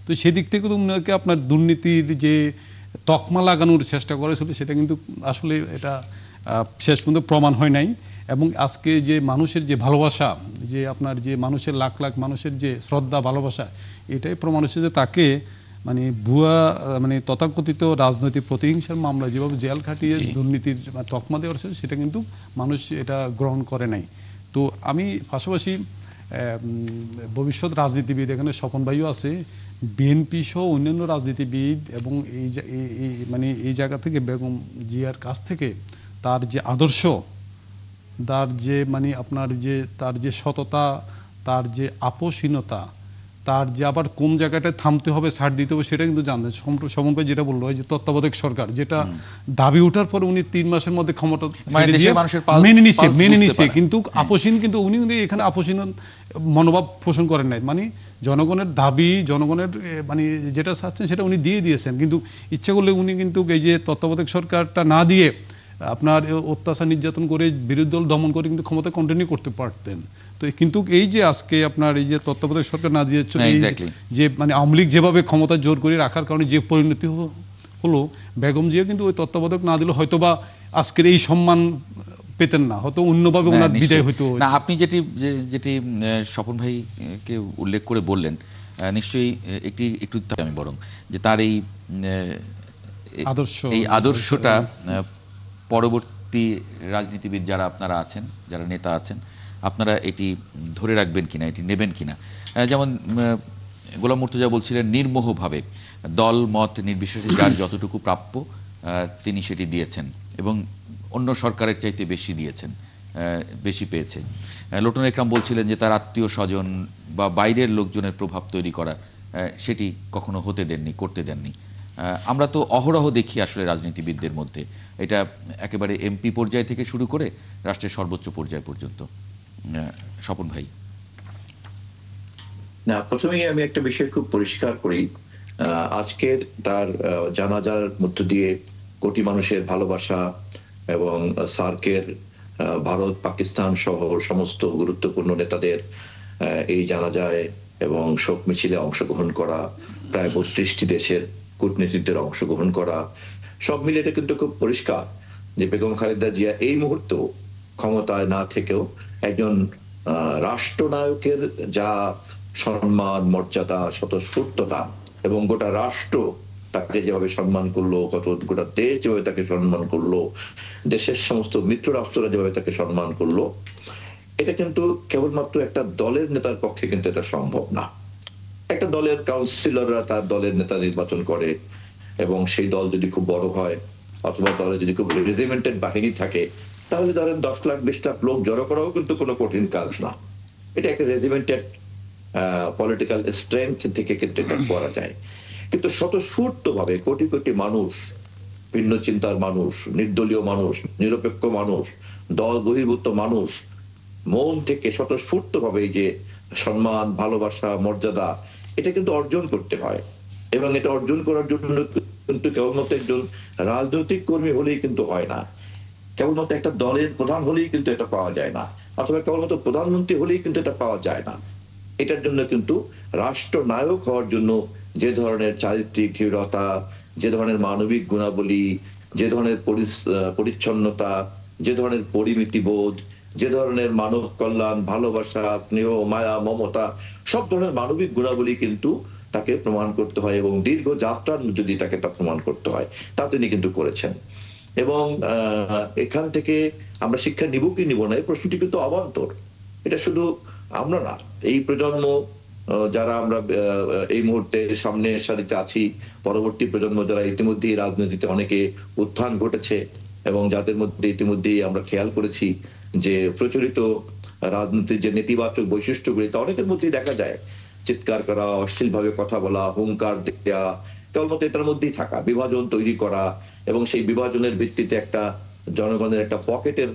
তো সেদিক থেকে তো উনাকে আপনার দুর্নীতির যে তকমা লাগানোর চেষ্টা করেছিল, সেটা কিন্তু আসলে এটা শেষ পর্যন্ত প্রমাণ হয় নাই। এবং আজকে যে মানুষের যে ভালোবাসা, যে আপনার যে মানুষের লাখ লাখ মানুষের যে শ্রদ্ধা ভালোবাসা, এটাই প্রমাণ হচ্ছে যে তাকে মানে ভুয়া মানে তথাকথিত রাজনৈতিক প্রতিহিংসার মামলা যেভাবে জেল খাটিয়ে দুর্নীতির তকমা দেওয়া হয়েছে, সেটা কিন্তু মানুষ এটা গ্রহণ করে নাই। তো আমি পাশাপাশি ভবিষ্যৎ রাজনীতিবিদ, এখানে স্বপন ভাইও আছে, বিএনপি সহ অন্যান্য রাজনীতিবিদ এবং মানে এই জায়গা থেকে বেগম জিয়ার কাছ থেকে তার যে আদর্শ, তার যে মানে আপনার যে তার যে সততা, তার যে আপোষহীনতা, তার যে আবার কোন জায়গাটায় থামতে হবে, ছাড় দিতে হবে, সেটা কিন্তু জানতেন। সমন ভাই যেটা বললো, যে তত্ত্বাবধায়ক সরকার যেটা দাবি ওঠার পর উনি 3 মাসের মধ্যে ক্ষমতা মেনে নিছে, কিন্তু আপোষহীন, কিন্তু উনি এখানে আপোষহীন মনোভাব পোষণ করেন নাই। মানে জনগণের দাবি, জনগণের মানে যেটা চাচ্ছেন সেটা উনি দিয়ে দিয়েছেন, কিন্তু ইচ্ছা করলে উনি কিন্তু এই যে তত্ত্বাবধায়ক সরকারটা না দিয়ে আপনার অত্যাচার নির্যাতন করে বিরোধী দল দমন করে কিন্তু ক্ষমতা কন্টিনিউ করতে পারতেন। তো কিন্তু এই যে আজকে আপনার এই যে তত্ত্বাবধায়ক সরকার না দিয়ে যে মানে আওয়ামী লীগ যেভাবে ক্ষমতা জোর করে রাখার কারণে যে পরিণতি হলো, বেগম জিয়া কিন্তু ওই তত্ত্বাবধায়ক না দিলে হয়তোবা আজকের এই সম্মান পেতেন না, হয়তো অন্যভাবে ওনার বিদায় হইতো না। আপনি যেটি স্বপন ভাইকে উল্লেখ করে বললেন, নিশ্চয়ই একটু আমি বরং যে তার এই আদর্শটা পরবর্তী রাজনীতিবিদ যারা আপনারা আছেন, যারা নেতা আছেন, আপনারা এটি ধরে রাখবেন কিনা, এটি নেবেন কিনা। যেমন গোলাম মুর্তজা বলছিলেন, নির্মোহভাবে দল মত নির্বিশেষে যার যতটুকু প্রাপ্য তিনি সেটি দিয়েছেন এবং অন্য সরকারের চাইতে বেশি দিয়েছেন, বেশি পেয়েছে। লোটন একরাম বলছিলেন যে তার আত্মীয় স্বজন বা বাইরের লোকজনের প্রভাব তৈরি করা, সেটি কখনো হতে দেননি, করতে দেননি। আমরা তো অহরহ দেখি আসলে রাজনীতিবিদদের মধ্যে, এটা একেবারে এমপি পর্যায় থেকে শুরু করে রাষ্ট্রের সর্বোচ্চ পর্যায় পর্যন্ত। স্বপন ভাই। না, প্রথমেই আমি একটা বিষয় খুব পরিষ্কার করি। আজকের তার জানাজার মধ্য দিয়ে কোটি মানুষের ভালোবাসা এবং সার্কের ভারত, পাকিস্তান সহ সমস্ত গুরুত্বপূর্ণ নেতাদের এই জানাজায় এবং শোক মিছিলে অংশগ্রহণ করা, প্রায় 32টি দেশের কূটনীতিকদের অংশগ্রহণ করা, সব মিলে এটা কিন্তু খুব পরিষ্কার যে বেগম খালেদা জিয়া এই মুহূর্তে ক্ষমতায় না থেকেও একজন রাষ্ট্রনায়কের যা সম্মান, মর্যাদা, স্বতঃস্ফূর্ততা এবং গোটা রাষ্ট্র তাকে যেভাবে সম্মান করলো, গোটা দেশ যেভাবে তাকে সম্মান করলো, দেশের সমস্ত মিত্র রাষ্ট্ররা যেভাবে তাকে সম্মান করলো, এটা কিন্তু কেবলমাত্র একটা দলের নেতার পক্ষে কিন্তু এটা সম্ভব না। একটা দলের কাউন্সিলররা তার দলের নেতা নির্বাচন করে এবং সেই দল যদি খুব বড় হয় অথবা দলে যদি খুব রেজিমেন্টেড বাহিনী থাকে, তাহলে ধরেন 10 লাখ 20 লাখ লোক জড়ো করাও কিন্তু কোনো কঠিন কাজ না। এটা একটা রেজিমেন্টেড পলিটিক্যাল স্ট্রেংথ থেকে কিন্তু এটা করা যায়। কিন্তু স্বতঃস্ফূর্ত ভাবে কোটি কোটি মানুষ, ভিন্ন চিন্তার মানুষ, নির্দলীয় মানুষ, নিরপেক্ষ মানুষ, দল বহির্ভূত মানুষ মন থেকে স্বতঃস্ফূর্ত ভাবে যে সম্মান, ভালোবাসা, মর্যাদা, এটা কিন্তু অর্জন করতে হয়। এবং এটা অর্জন করার জন্য কিন্তু কেবলমাত্র একজন রাজনৈতিক কর্মী হলেই কিন্তু হয় না, কেবলমাত্র একটা দলের প্রধান হলেই কিন্তু এটা পাওয়া যায় না, অথবা কেবলমাত্র প্রধানমন্ত্রী হলেই কিন্তু এটা পাওয়া যায় না। এটার জন্য কিন্তু রাষ্ট্রনায়ক হওয়ার জন্য যে ধরনের চারিত্রিক দৃঢ়তা, যে ধরনের মানবিক গুণাবলী, যে ধরনের পরিচ্ছন্নতা, যে ধরনের পরিমিতিবোধ, যে ধরনের মানব কল্যাণ, ভালোবাসা, স্নেহ, মায়া, মমতা, সব ধরনের মানবিক গুণাবলী কিন্তু তাকে প্রমাণ করতে হয় এবং দীর্ঘ যাত্রার মধ্যে দিয়ে তাকে তা প্রমাণ করতে হয়। তা তিনি কিন্তু করেছেন। এবং এখান থেকে আমরা শিক্ষা নিব কি নিব না, এই প্রশ্নটি কিন্তু অবান্তর। এটা শুধু আমরা না, এই প্রজন্ম যারা আমরা এই মুহূর্তে সামনের সারিতে আছি, পরবর্তী প্রজন্ম যারা ইতিমধ্যেই রাজনীতিতে অনেকে উত্থান ঘটেছে এবং যাদের মধ্যে ইতিমধ্যেই আমরা খেয়াল করেছি যে প্রচলিত রাজনীতির যে নেতিবাচক বৈশিষ্ট্যগুলি তা অনেকের মধ্যেই দেখা যায়। চিৎকার করা, অশ্লীল ভাবে কথা বলা, হুঙ্কার দেওয়া, কেবলমাত্র এটার মধ্যেই থাকা, বিভাজন তৈরি করা এবং সেই বিভাজনের ভিত্তিতে একটা জনগণের একটা পকেটের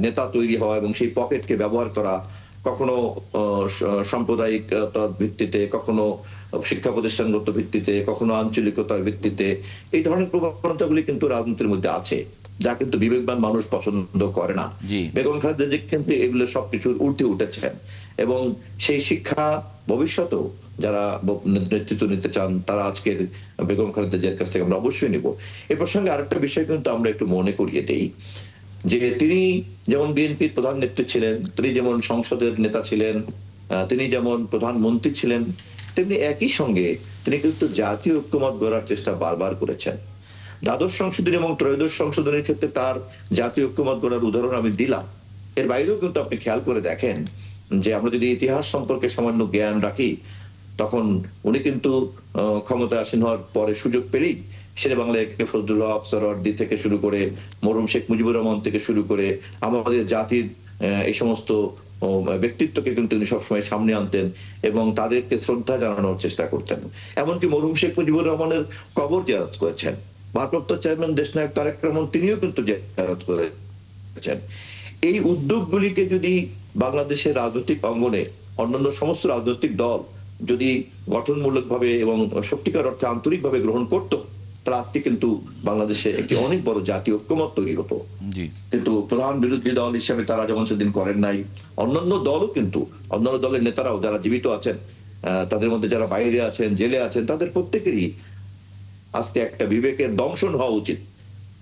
নেতা তৈরি হওয়া এবং সেই পকেটকে ব্যবহার করা, কখনো সাম্প্রদায়িকতার ভিত্তিতে, কখনো শিক্ষা প্রতিষ্ঠানগত ভিত্তিতে, কখনো আঞ্চলিকতার ভিত্তিতে, এই ধরনের প্রবণতাগুলি কিন্তু রাজনীতির মধ্যে আছে, যা কিন্তু বিবেকবান মানুষ পছন্দ করে না। বেগম খালেদা জিয়া কিন্তু এগুলো সবকিছুর ঊর্ধ্বে উঠেছেন এবং সেই শিক্ষা ভবিষ্যতেও যারা নেতৃত্ব নিতে চান তারা আজকের বেগম খালেদা জিয়ার কাছ থেকে আমরা অবশ্যই নিব। এ প্রসঙ্গে আরেকটা বিষয় কিন্তু আমরা একটু মনে করিয়ে দেই যে তিনি যেমন বিএনপির প্রধান নেত্রী ছিলেন, তিনি যেমন সংসদের নেতা ছিলেন, তিনি যেমন প্রধানমন্ত্রী ছিলেন, তেমনি একই সঙ্গে তিনি কিন্তু জাতীয় ঐক্যমত গড়ার চেষ্টা বারবার করেছেন। দ্বাদশ সংশোধনী এবং ত্রয়োদশ সংশোধনীর ক্ষেত্রে তার জাতীয় ঐক্যমত গড়ার উদাহরণ আমি দিলাম। এর বাইরেও কিন্তু আপনি খেয়াল করে দেখেন যে আমরা যদি ইতিহাস সম্পর্কে সামান্য জ্ঞান রাখি, তখন উনি কিন্তু ক্ষমতা আসীন হওয়ার পরে সুযোগ পেলেই শেরে বাংলা একে ফজলুল্লাহ আফসারওয়ার্দী থেকে শুরু করে মরহুম শেখ মুজিবুর রহমান থেকে শুরু করে আমাদের জাতির এই সমস্ত ব্যক্তিত্বকে কিন্তু তিনি সবসময় সামনে আনতেন এবং তাদেরকে শ্রদ্ধা জানানোর চেষ্টা করতেন। এমনকি মরহুম শেখ মুজিবুর রহমানের কবর জিয়ারত করেছেন। ভারপ্রাপ্ত চেয়ারম্যান দেশনায়ক তারেক রহমান তিনিও কিন্তু জিয়ারত করেছেন। এই উদ্যোগগুলিকে যদি বাংলাদেশের রাজনৈতিক অঙ্গনে অন্যান্য সমস্ত রাজনৈতিক দল যদি গঠনমূলকভাবে এবং সত্যিকার অর্থে আন্তরিকভাবে গ্রহণ করত, তাহলে আজকে কিন্তু বাংলাদেশে একটি অনেক বড় জাতীয় ঐক্যমত তৈরি হতো। কিন্তু প্রধান বিরোধী দল হিসেবে তারা যেমন সেদিন করেন নাই, অন্যান্য দলও কিন্তু অন্যান্য দলের নেতারাও যারা জীবিত আছেন, তাদের মধ্যে যারা বাইরে আছেন, জেলে আছেন, তাদের প্রত্যেকেরই আজকে একটা বিবেকের দংশন হওয়া উচিত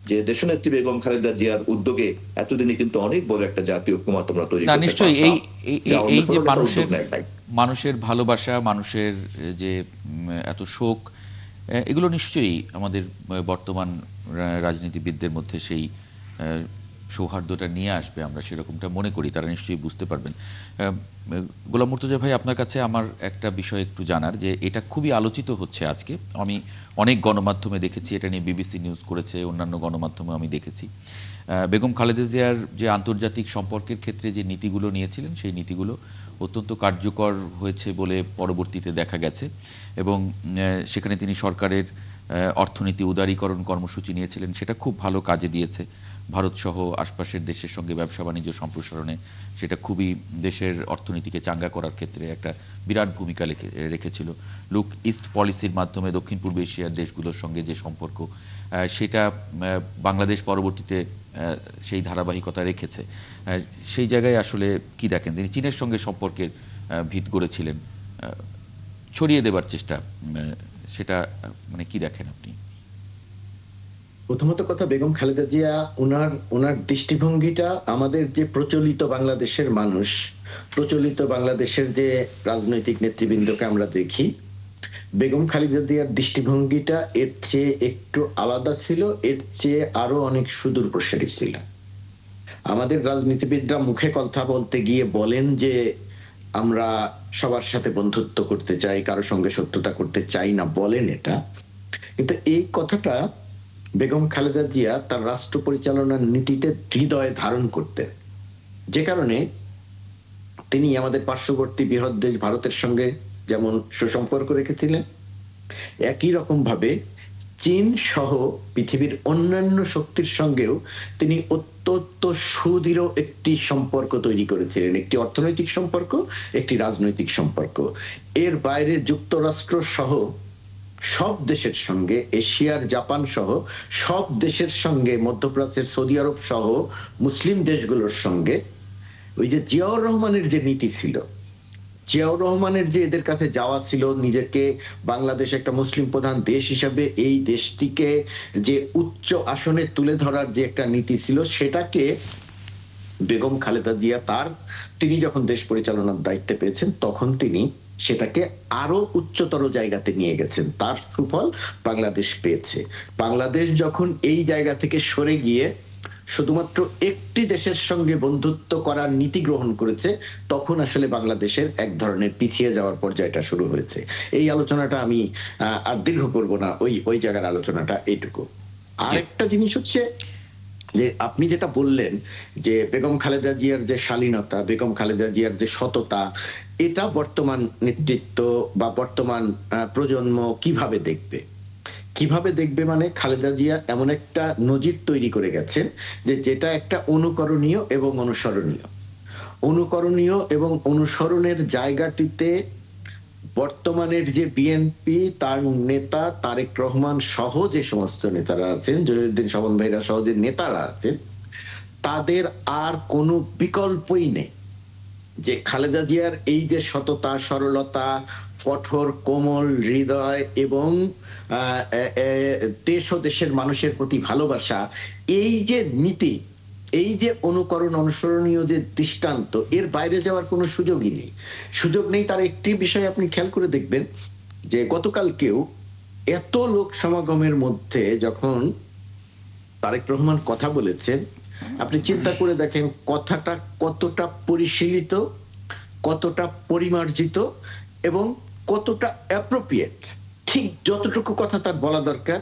যে দেশনেত্রী বেগম খালেদা জিয়ার উদ্যোগে এতদিনে কিন্তু অনেক বড় একটা জাতীয় ঐক্যমত আমরা তৈরি করতে নিশ্চয়ই পারতাম। এই যে মানুষের ভালোবাসা, মানুষের যে এত শোক, এগুলো নিশ্চয়ই আমাদের বর্তমান রাজনীতিবিদদের মধ্যে সেই সৌহার্দ্যটা নিয়ে আসবে, আমরা সেরকমটা মনে করি, তারা নিশ্চয়ই বুঝতে পারবেন। গোলাম মুর্তজা ভাই, আপনার কাছে আমার একটা বিষয় একটু জানার, যে এটা খুবই আলোচিত হচ্ছে আজকে, আমি অনেক গণমাধ্যমে দেখেছি, এটা নিয়ে বিবিসি নিউজ করেছে, অন্যান্য গণমাধ্যমে আমি দেখেছি। বেগম খালেদা জিয়ার যে আন্তর্জাতিক সম্পর্কের ক্ষেত্রে যে নীতিগুলো নিয়েছিলেন, সেই নীতিগুলো অত্যন্ত কার্যকর হয়েছে বলে পরবর্তীতে দেখা গেছে, এবং সেখানে তিনি সরকারের অর্থনীতি উদারীকরণ কর্মসূচি নিয়েছিলেন, সেটা খুব ভালো কাজে দিয়েছে। ভারতসহ আশপাশের দেশের সঙ্গে ব্যবসা বাণিজ্য সম্প্রসারণে সেটা খুবই দেশের অর্থনীতিকে চাঙ্গা করার ক্ষেত্রে একটা বিরাট ভূমিকা রেখেছিল। লুক ইস্ট পলিসির মাধ্যমে দক্ষিণ পূর্ব এশিয়ার দেশগুলোর সঙ্গে যে সম্পর্ক, সেটা বাংলাদেশ পরবর্তীতে সেই ধারাবাহিকতা রেখেছে। সেই জায়গায় আসলে কি দেখেন, তিনি চীনের সঙ্গে সম্পর্কের ভিত গড়েছিলেন, ছড়িয়ে দেবার চেষ্টা, সেটা মানে কি দেখেন আপনি? প্রথমত কথা, বেগম খালেদা জিয়া ওনার দৃষ্টিভঙ্গিটা আমাদের যে প্রচলিত বাংলাদেশের মানুষ, প্রচলিত বাংলাদেশের যে রাজনৈতিক নেতৃবৃন্দকে আমরা দেখি, বেগম খালেদা জিয়ার দৃষ্টিভঙ্গিটা এর চেয়ে একটু আলাদা ছিল, এর চেয়ে আরো অনেক সুদূর প্রসারী ছিল। আমাদের রাজনীতিবিদরা মুখে কথা বলতে গিয়ে বলেন যে আমরা সবার সাথে বন্ধুত্ব করতে চাই, কারো সঙ্গে শত্রুতা করতে চাই না, বলেন এটা। কিন্তু এই কথাটা বেগম খালেদা জিয়া তার রাষ্ট্র পরিচালনার নীতিতে হৃদয়ে ধারণ করতেন, যে কারণে তিনি আমাদের পার্শ্ববর্তী বৃহৎ দেশ ভারতের সঙ্গে যেমন সুসম্পর্ক রেখেছিলেন, একই রকম ভাবে চীন সহ পৃথিবীর অন্যান্য শক্তির সঙ্গেও তিনি অত্যন্ত সুদৃঢ় একটি সম্পর্ক তৈরি করেছিলেন, একটি অর্থনৈতিক সম্পর্ক, একটি রাজনৈতিক সম্পর্ক। এর বাইরে যুক্তরাষ্ট্র সহ সব দেশের সঙ্গে, এশিয়ার জাপান সহ সব দেশের সঙ্গে, মধ্যপ্রাচ্যের সৌদি আরব সহ মুসলিম দেশগুলোর সঙ্গে ওই যে জিয়াউর রহমানের যে নীতি ছিল, জিয়াউর রহমানের যে এদের কাছে যাওয়া ছিল, নিজেকে বাংলাদেশ একটা মুসলিম প্রধান দেশ হিসাবে এই দেশটিকে যে উচ্চ আসনে তুলে ধরার যে একটা নীতি ছিল, সেটাকে বেগম খালেদা জিয়া তিনি যখন দেশ পরিচালনার দায়িত্বে পেয়েছেন, তখন তিনি সেটাকে আরো উচ্চতর জায়গাতে নিয়ে গেছেন। তার সুফল বাংলাদেশ পেয়েছে। বাংলাদেশ যখন এই জায়গা থেকে সরে গিয়ে শুধুমাত্র একটি দেশের সঙ্গে বন্ধুত্ব করার নীতি গ্রহণ করেছে, তখন আসলে বাংলাদেশের এক ধরনের পিছিয়ে যাওয়ার পর্যায়টা শুরু হয়েছে। এই আলোচনাটা আমি আর দীর্ঘ করব না, ওই জায়গার আলোচনাটা এইটুকু। আরেকটা জিনিস হচ্ছে যে আপনি যেটা বললেন যে বেগম খালেদা জিয়ার যে শালীনতা, বেগম খালেদা জিয়ার যে সততা, এটা বর্তমান নেতৃত্ব বা বর্তমান প্রজন্ম কিভাবে দেখবে মানে খালেদা জিয়া এমন একটা নজির তৈরি করে গেছেন যে যেটা একটা অনুকরণীয় এবং অনুসরণের জায়গাটিতে বর্তমানের যে বিএনপি, তার নেতা তারেক রহমান সহ যে সমস্ত নেতারা আছেন, জহিরুদ্দিন স্বপন ভাইরা সহ যে নেতারা আছেন, তাদের আর কোনো বিকল্পই নেই যে খালেদা জিয়ার এই যে সততা, সরলতা, কঠোর কোমল হৃদয় এবং দেশ ও দেশের মানুষের প্রতি ভালোবাসা, এই যে নীতি, এই যে অনুসরণীয় যে দৃষ্টান্ত, এর বাইরে যাওয়ার কোনো সুযোগ নেই। তার একটি বিষয় আপনি খেয়াল করে দেখবেন যে গতকালকেও এত লোক সমাগমের মধ্যে যখন তারেক রহমান কথা বলেছেন, আপনি চিন্তা করে দেখেন কথাটা কতটা পরিশীলিত, কতটা পরিমার্জিত এবং কতটা অ্যাপ্রোপ্রিয়েট, ঠিক যতটুকু কথা তার বলা দরকার,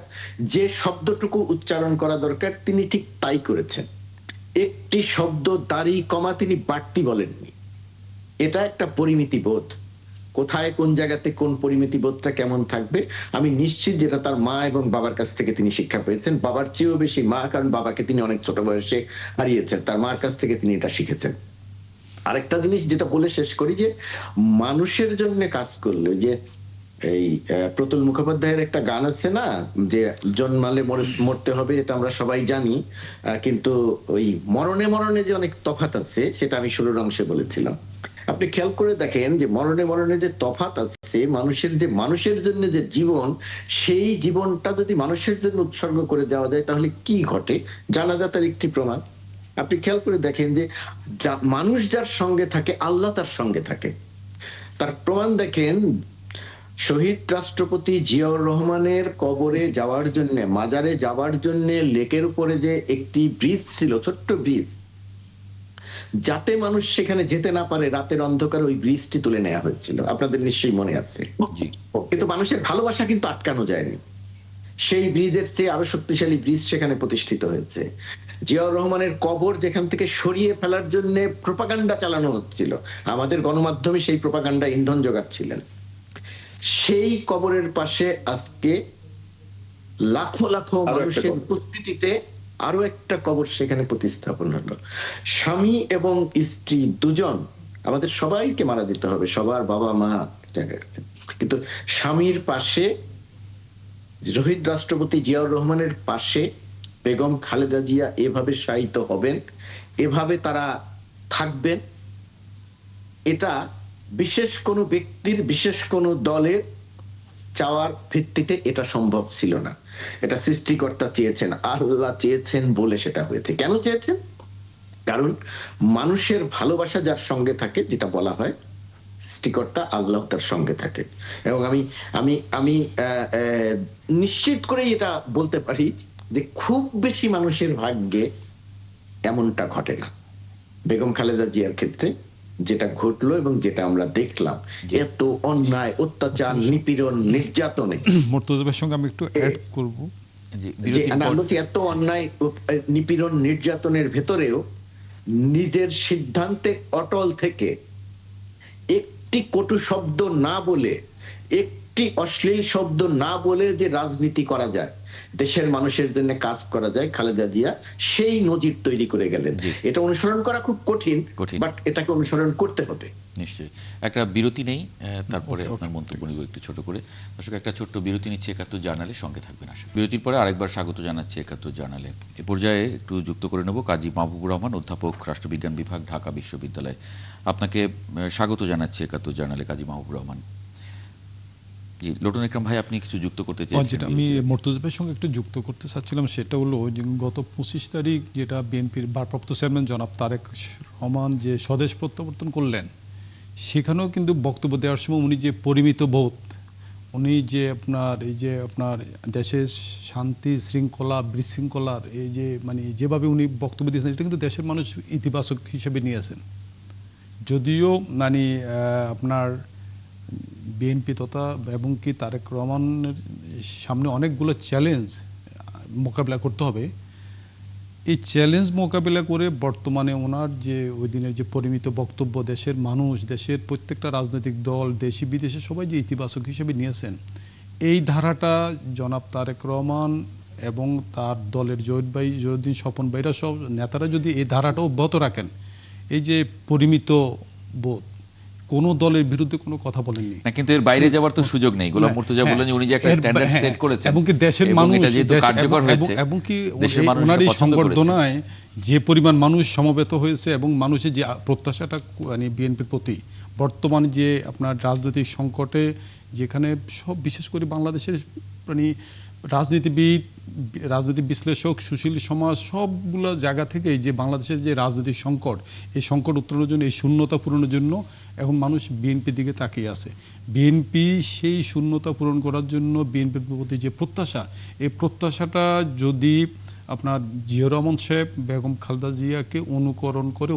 যে শব্দটুকু উচ্চারণ করা দরকার তিনি ঠিক তাই করেছেন। একটি শব্দ দাড়ি কমা তিনি বাড়তি বলেননি। এটা একটা পরিমিতি বোধ। কোথায় কোন জায়গাতে কোন পরিমিতি বোধটা কেমন থাকবে আমি নিশ্চিত যেটা তার মা এবং বাবার কাছ থেকে তিনি শিক্ষা পেয়েছেন। বাবার চেয়েও বেশি মা, কারণ বাবাকে তিনি অনেক ছোট বয়সে হারিয়েছেন, তার মার কাছ থেকে তিনি এটা শিখেছেন। আরেকটা জিনিস যেটা বলে শেষ করি, যে মানুষের জন্য কাজ করলে, যে এই প্রতুল মুখোপাধ্যায়ের একটা গান আছে না, যে জন্মালে মরতে হবে, এটা আমরা সবাই জানি, কিন্তু ওই মরণে মরণে যে অনেক তফাৎ আছে সেটা আমি শুরুর অংশে বলেছিলাম। আপনি খেয়াল করে দেখেন যে মরণে মরণে যে তফাৎ আছে, মানুষের জন্য যে জীবন, সেই জীবনটা যদি মানুষের জন্য উৎসর্গ করে দেওয়া যায় তাহলে কি ঘটে, জানাজা তার একটি প্রমাণ। আপনি খেয়াল করে দেখেন যে মানুষ যার সঙ্গে থাকে আল্লাহ তার সঙ্গে থাকে। তার প্রমাণ দেখেন, শহীদ রাষ্ট্রপতি জিয়াউর রহমানের কবরে যাওয়ার জন্য, মাজারে যাওয়ার জন্য লেকের উপরে যে একটি ব্রিজ ছিল, ছোট্ট ব্রিজ, যাতে মানুষ সেখানে যেতে না পারে, রাতের অন্ধকার ওই ব্রিজটি তুলে নেওয়া হয়েছিল, আপনাদের নিশ্চয়ই মনে আছে। কিন্তু মানুষের ভালোবাসা কিন্তু আটকানো যায়নি, সেই ব্রিজের চেয়ে আরো শক্তিশালী ব্রিজ সেখানে প্রতিষ্ঠিত হয়েছে। জিয়াউর রহমানের কবর যেখান থেকে সরিয়ে ফেলার জন্য প্রোপাগান্ডা চালানো হচ্ছিল, আমাদের গণমাধ্যমে সেই প্রোপাগান্ডা ইন্ধন যোগাচ্ছিলেন। সেই কবরের পাশে আজকে লাখো লাখো মানুষের উপস্থিতিতে আরো একটা কবর সেখানে প্রতিস্থাপন হলো। স্বামী এবং স্ত্রী দুজন, আমাদের সবাইকে মারা দিতে হবে, সবার বাবা মা, কিন্তু স্বামীর পাশে শহীদ রাষ্ট্রপতি জিয়াউর রহমানের পাশে বেগম খালেদা জিয়া এভাবে শায়িত হবেন, এভাবে তারা থাকবেন। এটা বিশেষ কোনো ব্যক্তির, বিশেষ কোনো দলের চাওয়ার ভিত্তিতে এটা সম্ভব ছিল না। এটা সৃষ্টিকর্তা চেয়েছেন, আল্লাহ চেয়েছেন বলে সেটা হয়েছে। কেন চেয়েছেন? কারণ মানুষের ভালোবাসা যার সঙ্গে থাকে, যেটা বলা হয় সৃষ্টিকর্তা আল্লাহ তার সঙ্গে থাকে। এবং আমি আমি আমি নিশ্চিত করে এটা বলতে পারি যে খুব বেশি মানুষের ভাগ্যে এমনটা ঘটে না। বেগম খালেদা জিয়ার ক্ষেত্রে যেটা ঘটলো এবং যেটা আমরা দেখলাম, এত অন্যায়, অত্যাচার, নিপীড়ন, নির্যাতনে, মুর্তজার সঙ্গে আমি একটু অ্যাড করব, এত অন্যায়, নিপীড়ন, নির্যাতনের ভেতরেও নিজের সিদ্ধান্তে অটল থেকে একটি কটু শব্দ না বলে, একটি অশ্লীল শব্দ না বলে যে রাজনীতি করা যায়, দেশের মানুষের জন্য কাজ করা যায়, খালেদা জিয়া সেই নজির তৈরি করে গেলেন। এটা অনুসরণ করা খুব কঠিন, বাট এটাকে অনুসরণ করতে হবে। নিশ্চয়ই। একটা বিরতি নেই, তারপরে আপনার মন্তব্য নিব একটু ছোট করে। দর্শক, একটা ছোট্ট বিরতি নিচ্ছে একাত্তর জার্নালে, সঙ্গে থাকবেন। আসে বিরতির পরে আরেকবার স্বাগত জানাচ্ছি একাত্তর জার্নালে। এ পর্যায়ে একটু যুক্ত করে নেব কাজী মাহবুবুর রহমান, অধ্যাপক, রাষ্ট্রবিজ্ঞান বিভাগ, ঢাকা বিশ্ববিদ্যালয়। আপনাকে স্বাগত জানাচ্ছি একাত্তর জার্নালে, কাজী মাহবুবুর রহমান। জি, লোটন ইকরাম ভাই, আপনি কিছু যুক্ত করতে চাইছেন? যেটা আমি মুর্তজা ভাইয়ের সঙ্গে একটু যুক্ত করতে চাচ্ছিলাম সেটা হলো যে গত 25 তারিখ যেটা বিএনপির ভারপ্রাপ্ত চেয়ারম্যান জনাব তারেক রহমান যে স্বদেশ প্রত্যাবর্তন করলেন, সেখানেও কিন্তু বক্তব্য দেওয়ার সময় উনি যে পরিমিত বোধ, উনি যে আপনার দেশের শান্তি শৃঙ্খলা, বিশৃঙ্খলার এই যে যেভাবে উনি বক্তব্য দিয়েছেন, এটা কিন্তু দেশের মানুষ ইতিবাচক হিসেবে নিয়েছেন। যদিও আপনার বিএনপি তথা এবং কি তারেক রহমানের সামনে অনেকগুলো চ্যালেঞ্জ মোকাবিলা করতে হবে, এই চ্যালেঞ্জ মোকাবিলা করে বর্তমানে ওনার যে ওই দিনের যে পরিমিত বক্তব্য, দেশের মানুষ, দেশের প্রত্যেকটা রাজনৈতিক দল, দেশি বিদেশে সবাই যে ইতিবাচক হিসেবে নিয়েছেন, এই ধারাটা জনাব তারেক রহমান এবং তার দলের জহিরুদ্দিন স্বপন ভাইরা সব নেতারা যদি এই ধারাটা অব্যাহত রাখেন, এই যে পরিমিত বোধ, কোনো দলের বিরুদ্ধে কোনো কথা বলেননি না, কিন্তু এর বাইরে যাওয়ার তো সুযোগ নেই। গোলাম মুর্তজা বলেন যে উনি যে একটা স্ট্যান্ডার্ড সেট করেছেন এবং কি দেশের মানুষ কার্যকর হয়েছে, এবং কি ওনার এই সংবর্ধনায় যে পরিমাণ মানুষ সমবেত হয়েছে এবং মানুষের যে প্রত্যাশাটা বিএনপির প্রতি, বর্তমান যে আপনার রাজনৈতিক সংকটে যেখানে সব বিশেষ করে বাংলাদেশের রাজনীতিবিদ, রাজনৈতিক বিশ্লেষক, সুশীল সমাজ সবগুলো জায়গা থেকে যে বাংলাদেশের যে রাজনৈতিক সংকট, এই সংকট উত্তরণের জন্য, এই শূন্যতা পূরণের জন্য এখন মানুষ বিএনপির দিকে তাকিয়ে আছে। বিএনপি সেই শূন্যতা পূরণ করার জন্য বিএনপির প্রতি যে প্রত্যাশা, এই প্রত্যাশাটা যদি আপনার জিয়াউর রহমান সাহেব বেগম খালেদা জিয়াকে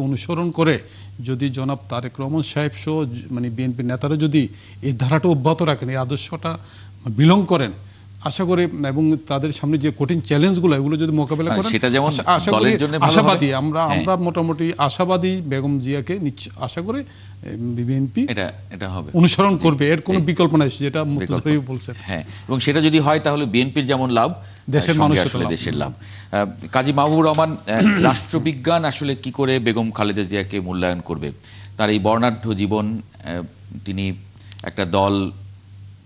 অনুসরণ করে যদি জনাব তারেক রহমান সাহেব সহ মানে বিএনপির নেতারা যদি এই ধারাটা অব্যাহত রাখেন, এই আদর্শটা বিলং করেন, আশা করি, এবং তাদের সামনে যে কঠিন চ্যালেঞ্জগুলো এগুলো যদি মোকাবেলা করেন, সেটা যেমন আশা করি দলের জন্য ভালো হবে। আশাবাদী হ্যাঁ। আমরা মোটামুটি আশাবাদী বেগম জিয়াকে আশা করে বিএনপি এটা হবে, অনুসরণ করবে, এর কোনো বিকল্প নাই, যেটা মুর্তজা ভাই বলছেন। হ্যাঁ, এবং সেটা যদি হয় তাহলে বিএনপির যেমন লাভ, দেশের সঙ্গে মানুষের আসলে লাভ। দেশের লাভ। কাজী মাহবুবুর রহমান, রাষ্ট্রবিজ্ঞান আসলে কি করে বেগম খালেদা জিয়াকে মূল্যায়ন করবে? তার এই বর্ণাঢ্য জীবন, তিনি একটা দল,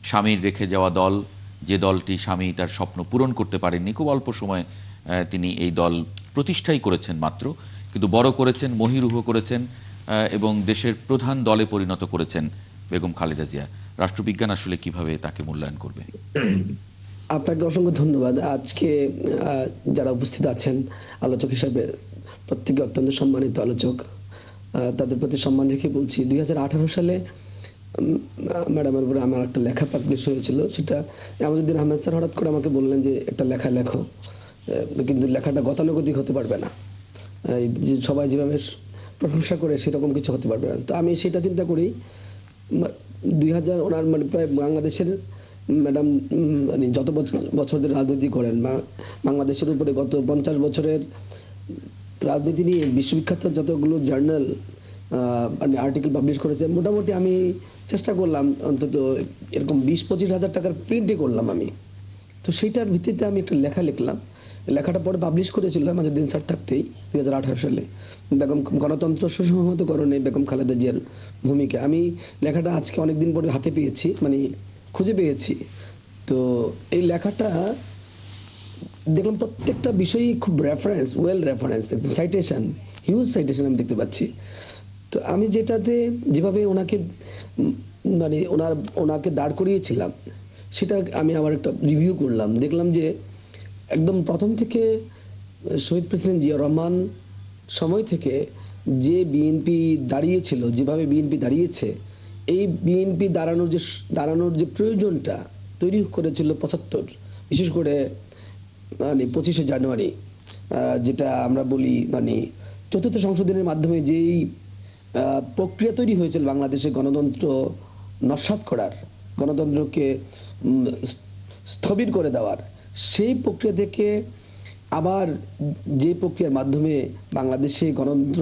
স্বামীর রেখে যাওয়া দল, যে দলটি স্বামী তার স্বপ্ন পূরণ করতে পারেননি, খুব অল্প সময়ে তিনি এই দল প্রতিষ্ঠাই করেছেন মাত্র, কিন্তু বড় করেছেন, মহিরুহ করেছেন এবং দেশের প্রধান দলে পরিণত করেছেন বেগম খালেদা জিয়া। রাষ্ট্রবিজ্ঞান আসলে কিভাবে তাকে মূল্যায়ন করবে? আপনাকে অসংখ্য ধন্যবাদ। আজকে যারা উপস্থিত আছেন আলোচক হিসাবে, প্রত্যেকে অত্যন্ত সম্মানিত আলোচক, তাদের প্রতি সম্মান রেখে বলছি 2018 সালে ম্যাডামের উপরে আমার একটা লেখা পাবলিশ হয়েছিল। সেটা আমাদের আহমেদ স্যার হঠাৎ করে আমাকে বললেন যে একটা লেখা লেখো, কিন্তু লেখাটা গতানুগতিক হতে পারবে না, যে সবাই যেভাবে প্রশংসা করে সেরকম কিছু হতে পারবে না। তো আমি সেটা চিন্তা করি 2000 ওনার মানে প্রায় বাংলাদেশের ম্যাডাম মানে যত বছর ধরে রাজনীতি করেন, বাংলাদেশের উপরে গত 50 বছরের রাজনীতি নিয়ে বিশ্ববিখ্যাত যতগুলো জার্নাল মানে আর্টিকেল পাবলিশ করেছে, মোটামুটি আমি চেষ্টা করলাম অন্তত এরকম 20-25 হাজার টাকার প্রিন্টই করলাম আমি। তো সেইটার ভিত্তিতে আমি একটা লেখা লিখলাম। লেখাটা পরে পাবলিশ করেছিল আমাদের দিন স্যার থাকতেই 2018 সালে, বেগম গণতন্ত্র সুসংহতকরণে বেগম খালেদা জিয়ার ভূমিকা। আমি লেখাটা আজকে অনেকদিন পরে হাতে পেয়েছি, মানে খুঁজে পেয়েছি। তো এই লেখাটা দেখলাম প্রত্যেকটা বিষয়ই খুব reference, well reference, citation, huge citation আমি দেখতে পাচ্ছি। তো আমি যেটাতে যেভাবে ওনাকে মানে ওনাকে দাঁড় করিয়েছিলাম, সেটা আমি আবার একটা রিভিউ করলাম, দেখলাম যে একদম প্রথম থেকে শহীদ প্রেসিডেন্ট জিয়া রহমান সময় থেকে যে বিএনপি দাঁড়িয়েছিল, যেভাবে বিএনপি দাঁড়িয়েছে, এই বিএনপি দাঁড়ানোর যে প্রয়োজনটা তৈরি করেছিল 75, বিশেষ করে মানে 25শে জানুয়ারি, যেটা আমরা বলি মানে চতুর্থ সংশোধনের মাধ্যমে যেই প্রক্রিয়া তৈরি হয়েছিল বাংলাদেশে গণতন্ত্র নস্যাৎ করার, গণতন্ত্রকে স্থবির করে দেওয়ার, সেই প্রক্রিয়া থেকে আবার যে প্রক্রিয়ার মাধ্যমে বাংলাদেশে গণতন্ত্র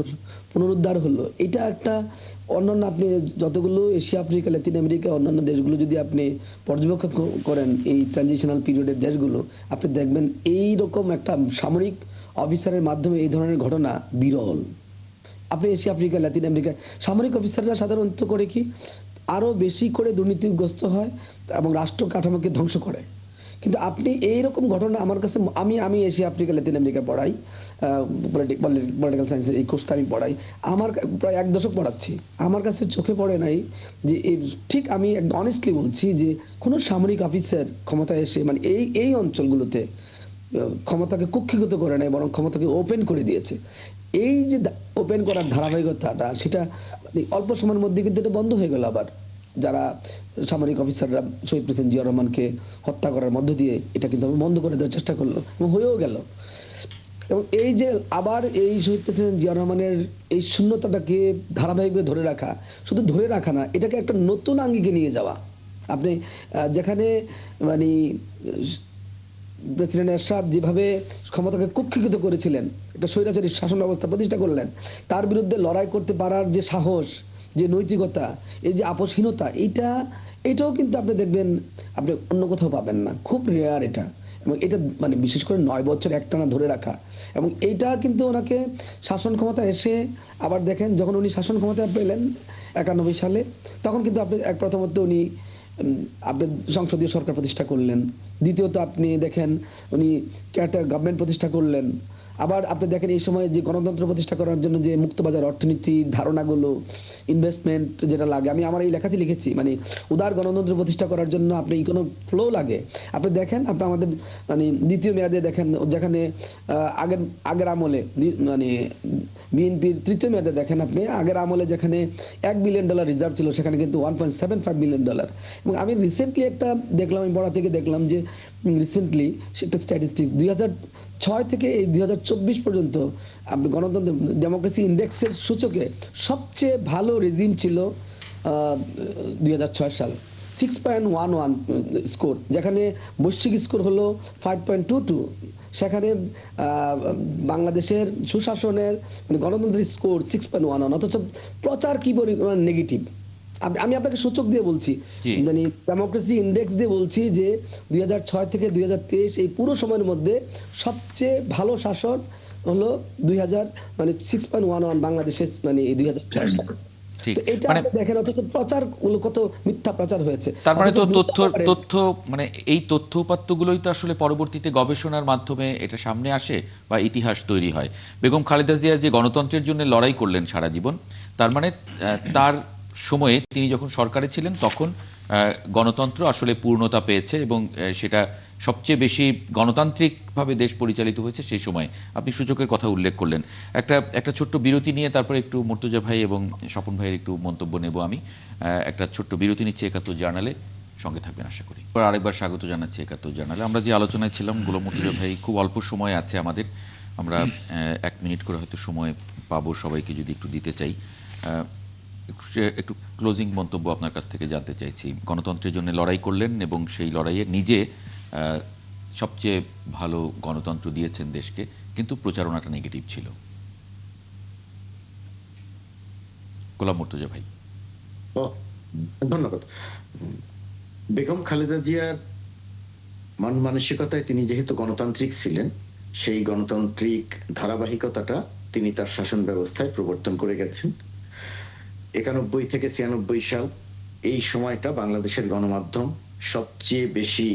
পুনরুদ্ধার হলো, এটা একটা অন্যান্য আপনি যতগুলো এশিয়া, আফ্রিকা, লাতিন আমেরিকা অন্যান্য দেশগুলো যদি আপনি পর্যবেক্ষণ করেন, এই ট্রানজিশনাল পিরিয়ডের দেশগুলো, আপনি দেখবেন এই রকম একটা সামরিক অফিসারের মাধ্যমে এই ধরনের ঘটনা বিরল। আপনি এশিয়া, আফ্রিকা, লাতিন আমেরিকা সামরিক অফিসাররা সাধারণত করে কি, আরও বেশি করে দুর্নীতিগ্রস্ত হয় এবং রাষ্ট্র কাঠামোকে ধ্বংস করে। কিন্তু আপনি এইরকম ঘটনা আমার কাছে, আমি এশিয়া, আফ্রিকা, লাতিন আমেরিকা পড়াই, পলিটিক্যাল সায়েন্সের এই কোর্সটা আমি পড়াই, আমার প্রায় 1 দশক পড়াচ্ছি, আমার কাছে চোখে পড়ে নাই যে ঠিক আমি অনেস্টলি বলছি যে কোনো সামরিক অফিসার ক্ষমতায় এসে মানে এই অঞ্চলগুলোতে ক্ষমতাকে কুক্ষিগত করে নাই, বরং ক্ষমতাকে ওপেন করে দিয়েছে। এই যে ওপেন করার ধারাবাহিকতাটা, সেটা অল্প সময়ের মধ্যে কিন্তু এটা বন্ধ হয়ে গেল। আবার যারা সামরিক অফিসাররা শহীদ প্রেসিডেন্ট জিয়া রহমানকে হত্যা করার মধ্য দিয়ে এটা কিন্তু বন্ধ করে দেওয়ার চেষ্টা করলো এবং হয়েও গেল। এবং এই যে আবার এই শহীদ প্রেসিডেন্ট জিয়া রহমানের এই শূন্যতাটাকে ধারাবাহিকভাবে ধরে রাখা, শুধু ধরে রাখা না, এটাকে একটা নতুন আঙ্গিকে নিয়ে যাওয়া। আপনি যেখানে মানে প্রেসিডেন্ট এরশাদ যেভাবে ক্ষমতাকে কুক্ষিগত করেছিলেন, একটা স্বৈরাচারী শাসন ব্যবস্থা প্রতিষ্ঠা করলেন, তার বিরুদ্ধে লড়াই করতে পারার যে সাহস, যে নৈতিকতা, এই যে আপোষহীনতা, এটাও কিন্তু আপনি দেখবেন আপনি অন্য কোথাও পাবেন না, খুব রেয়ার এটা। এবং এটা মানে বিশেষ করে 9 বছর একটানা ধরে রাখা, এবং এইটা কিন্তু ওনাকে শাসন ক্ষমতা এসে আবার দেখেন যখন উনি শাসন ক্ষমতা পেলেন 91 সালে, তখন কিন্তু আপনি প্রথমত উনি আপনি সংসদীয় সরকার প্রতিষ্ঠা করলেন, দ্বিতীয়ত আপনি দেখেন উনি ক্যাটার গভর্নমেন্ট প্রতিষ্ঠা করলেন, আবার আপনি দেখেন এই সময় যে গণতন্ত্র প্রতিষ্ঠা করার জন্য যে মুক্তবাজার অর্থনীতি ধারণাগুলো, ইনভেস্টমেন্ট যেটা লাগে, আমি আমার এই লেখাতে লিখেছি, মানে উদার গণতন্ত্র প্রতিষ্ঠা করার জন্য আপনি কোনো ফ্লো লাগে। আপনি দেখেন, আপনি আমাদের মানে দ্বিতীয় মেয়াদে দেখেন, যেখানে আগের আগের আমলে মানে বিএনপির তৃতীয় মেয়াদে দেখেন আপনি, আগের আমলে যেখানে $1 বিলিয়ন রিজার্ভ ছিল, সেখানে কিন্তু $1.75 বিলিয়ন। এবং আমি রিসেন্টলি একটা দেখলাম, আমি বড়া থেকে দেখলাম যে রিসেন্টলি একটা স্ট্যাটিস্টিক্স 2006 থেকে এই 2024 পর্যন্ত আপনি গণতন্ত্র ডেমোক্রেসি ইন্ডেক্সের সূচকে সবচেয়ে ভালো রেজিম ছিল 2006 সাল, 6.11 স্কোর, যেখানে বৈশ্বিক স্কোর হলো 5.22। সেখানে বাংলাদেশের সুশাসনের মানে গণতন্ত্রের স্কোর 6.11, অথচ প্রচার কি পরিমাণ নেগেটিভ। আমি আপনাকে সূচক দিয়ে বলছি, জি। মানে ডেমোক্রেসি ইন্ডেক্স দিয়ে বলছি যে 2006 থেকে 2023 এই পুরো সময়ের মধ্যে সবচেয়ে ভালো শাসন হলো 2000 মানে 6.11 বাংলাদেশের মানে 2006 সাল। ঠিক, তো এটা মানে আপনি দেখেন, অথচ প্রচার কত মিথ্যা প্রচার হয়েছে। তার মানে তো অথচ তথ্য মানে এই তথ্য উপাত্তগুলোই তো আসলে পরবর্তীতে গবেষণার মাধ্যমে এটা সামনে আসে বা ইতিহাস তৈরি হয়। বেগম খালেদা জিয়া যে গণতন্ত্রের জন্য লড়াই করলেন সারা জীবন, তার মানে তার সময়ে তিনি যখন সরকারে ছিলেন তখন গণতন্ত্র আসলে পূর্ণতা পেয়েছে এবং সেটা সবচেয়ে বেশি গণতান্ত্রিকভাবে দেশ পরিচালিত হয়েছে সেই সময়। আপনি সূচকের কথা উল্লেখ করলেন। একটা ছোট্ট বিরতি নিয়ে তারপরে একটু মুর্তজা ভাই এবং স্বপন ভাইয়ের একটু মন্তব্য নেব আমি। একটা ছোট্ট বিরতি নিচ্ছে একাত্তর জার্নালে, সঙ্গে থাকবেন আশা করি। আরেকবার স্বাগত জানাচ্ছি একাত্তর জার্নালে। আমরা যে আলোচনায় ছিলাম, গোলাম মুর্তজা ভাই, খুব অল্প সময় আছে আমাদের, আমরা 1 মিনিট করে হয়তো সময় পাবো, সবাইকে যদি একটু দিতে চাই। একটু ক্লোজিং মন্তব্য আপনার কাছ থেকে জানতে চাইছি। গণতন্ত্রের জন্য লড়াই করলেন এবং সেই লড়াইয়ে নিজে সবচেয়ে ভালো গণতন্ত্র দিয়েছেন দেশকে, কিন্তু প্রচারণাটা নেগেটিভ ছিল। গোলাম মুর্তজা ভাই। ধন্যবাদ। বেগম খালেদা জিয়ার মন মানসিকতায় তিনি যেহেতু গণতান্ত্রিক ছিলেন, সেই গণতান্ত্রিক ধারাবাহিকতাটা তিনি তার শাসন ব্যবস্থায় প্রবর্তন করে গেছেন। 91 থেকে 96 সাল এই সময়টা বাংলাদেশের গণমাধ্যম সবচেয়ে বেশি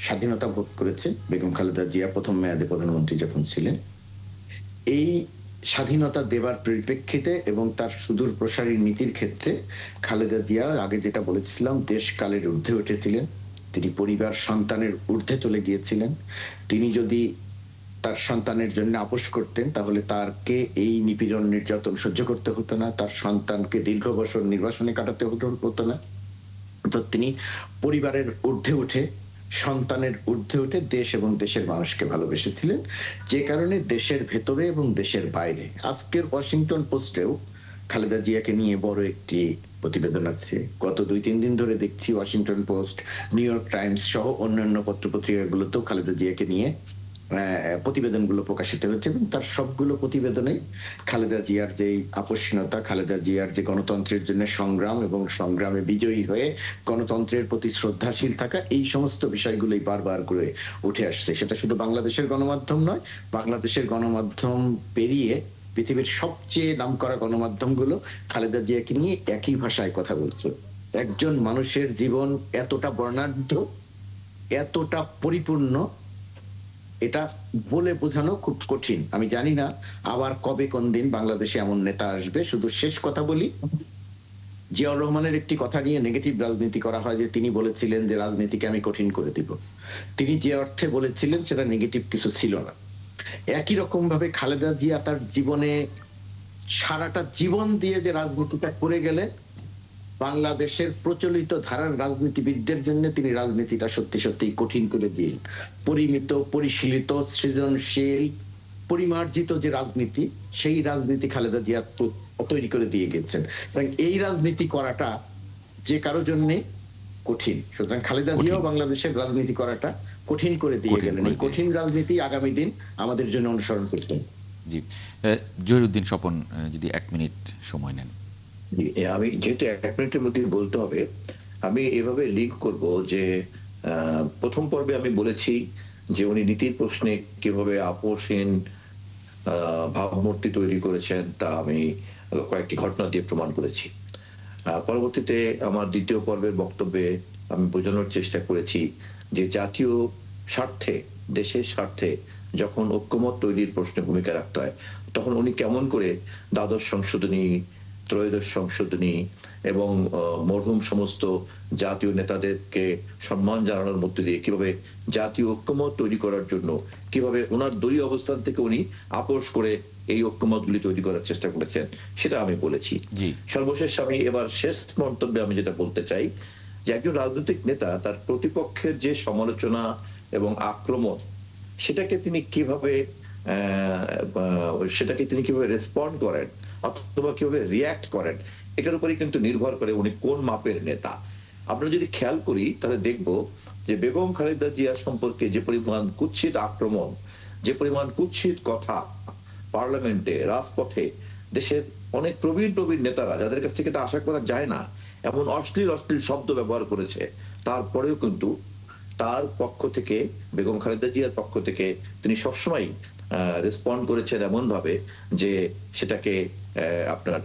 স্বাধীনতা ভোগ করেছে বেগম খালেদা জিয়া প্রথম মেয়াদে প্রধানমন্ত্রী যখন ছিলেন। এই স্বাধীনতা দেবার পরিপ্রেক্ষিতে এবং তার সুদূর প্রসারী নীতির ক্ষেত্রে খালেদা জিয়া, আগে যেটা বলেছিলাম, দেশ কালের ঊর্ধ্বে উঠেছিলেন। তিনি পরিবার সন্তানের ঊর্ধ্বে চলে গিয়েছিলেন। তিনি যদি তার সন্তানের জন্য আপোষ করতেন, তাহলে তারকে এই নিপীড়ন নির্যাতন সহ্য করতে হতো না, তার সন্তানকে দীর্ঘ বছর নির্বাসনে কাটাতে হতো না। তো তিনি পরিবারের ঊর্ধ্বে উঠে, সন্তানের ঊর্ধ্বে উঠে দেশ এবং দেশের মানুষকে ভালোবেসেছিলেন, যে কারণে দেশের ভেতরে এবং দেশের বাইরে আজকের ওয়াশিংটন পোস্টেও খালেদা জিয়াকে নিয়ে বড় একটি প্রতিবেদন আছে। গত 2-3 দিন ধরে দেখছি Washington post, new York Times সহ অন্যান্য পত্রপত্রিকাগুলোতেও খালেদা জিয়াকে নিয়ে প্রতিবেদনগুলো প্রকাশিত হচ্ছে, এবং তার সবগুলো প্রতিবেদনে খালেদা জিয়ার যে আপসহীনতা, খালেদা জিয়ার যে গণতন্ত্রের জন্য সংগ্রাম এবং সংগ্রামে বিজয়ী হয়ে গণতন্ত্রের প্রতি শ্রদ্ধাশীল থাকা, এই সমস্ত বিষয়গুলোই বারবার করে উঠে আসছে। সেটা শুধু বাংলাদেশের গণমাধ্যম নয়, বাংলাদেশের গণমাধ্যম পেরিয়ে পৃথিবীর সবচেয়ে নামকরা গণমাধ্যমগুলো খালেদা জিয়াকে নিয়ে একই ভাষায় কথা বলছে। একজন মানুষের জীবন এতটা বর্ণাঢ্য, এতটা পরিপূর্ণ, এটা বলে বোঝানো খুব কঠিন। আমি জানি না আবার কবে কোন দিন বাংলাদেশে এমন নেতা আসবে। শুধু শেষ কথা বলি, জিয়াউর রহমানের একটি কথা নিয়ে নেগেটিভ রাজনীতি করা হয় যে তিনি বলেছিলেন যে রাজনীতিকে আমি কঠিন করে দিব। তিনি যে অর্থে বলেছিলেন সেটা নেগেটিভ কিছু ছিল না। একই রকম ভাবে খালেদা জিয়া তার জীবনে সারাটা জীবন দিয়ে যে রাজনীতিটা করে গেলেন, বাংলাদেশের প্রচলিত ধারার রাজনীতিবিদদের জন্য তিনি রাজনীতিটা সত্যি সত্যি কঠিন করে দিয়ে পরিমিত, পরিশীলিত, সৃজনশীল, পরিমার্জিত যে রাজনীতি, সেই রাজনীতি খালেদা জিয়া তৈরি করে দিয়ে গেছেন। এই রাজনীতি করাটা যে কারো জন্যে কঠিন। সুতরাং খালেদা জিয়াও বাংলাদেশের রাজনীতি করাটা কঠিন করে দিয়ে গেলেন। এই কঠিন রাজনীতি আগামী দিন আমাদের জন্য অনুসরণ করতে হবে। জি, জহিরুদ্দিন স্বপন, যদি 1 মিনিট সময় নেন। আমি যেহেতু 1 মিনিটের মধ্যে বলতে হবে, আমি এভাবে লিঙ্ক করব যে প্রথম পর্বে আমি বলেছি যে উনি নীতির প্রশ্নে কিভাবে আপোষহীন ভাবমূর্তি তৈরি করেছেন, তা আমি কয়েকটি ঘটনা দিয়ে প্রমাণ করেছি। পরবর্তীতে আমার দ্বিতীয় পর্বের বক্তব্যে আমি বোঝানোর চেষ্টা করেছি যে জাতীয় স্বার্থে, দেশের স্বার্থে যখন ঐক্যমত তৈরির প্রশ্নে ভূমিকা রাখতে হয়, তখন উনি কেমন করে দ্বাদশ সংশোধনী, ত্রয়োদশ সংশোধনী এবং মরহুম সমস্ত জাতীয় নেতাদেরকে সম্মান জানানোর মধ্য দিয়ে কিভাবে জাতীয় ঐক্যমত তৈরি করার জন্য কিভাবে ওনার দলীয় অবস্থান থেকে উনি আপোষ করে এই ঐক্যমতগুলি তৈরি করার চেষ্টা করেছেন, সেটা আমি বলেছি। জি। সর্বশেষ আমি এবার শেষ মন্তব্যে আমি যেটা বলতে চাই যে একজন রাজনৈতিক নেতা তার প্রতিপক্ষের যে সমালোচনা এবং আক্রমণ, সেটাকে তিনি কিভাবে রেসপন্ড করেন অথবা কিভাবে রিয়্যাক্ট করেন, এটার উপরে কিন্তু নির্ভর করে উনি কোন মাপের নেতা। আমরা যদি খেয়াল করি তাহলে দেখব যে বেগম খালেদা জিয়া সম্পর্কে যে পরিমাণ কুৎসিত আক্রমণ, যে পরিমাণ কুৎসিত কথা পার্লামেন্টে, রাজপথে দেশের অনেক প্রবীণ নেতারা, যাদের কাছ থেকে এটা আশা করা যায় না, এমন অশ্লীল শব্দ ব্যবহার করেছে, তারপরেও কিন্তু তার পক্ষ থেকে, বেগম খালেদা জিয়ার পক্ষ থেকে তিনি সবসময় রেসপন্ড করেছেন এমন ভাবে যে সেটাকে আপনার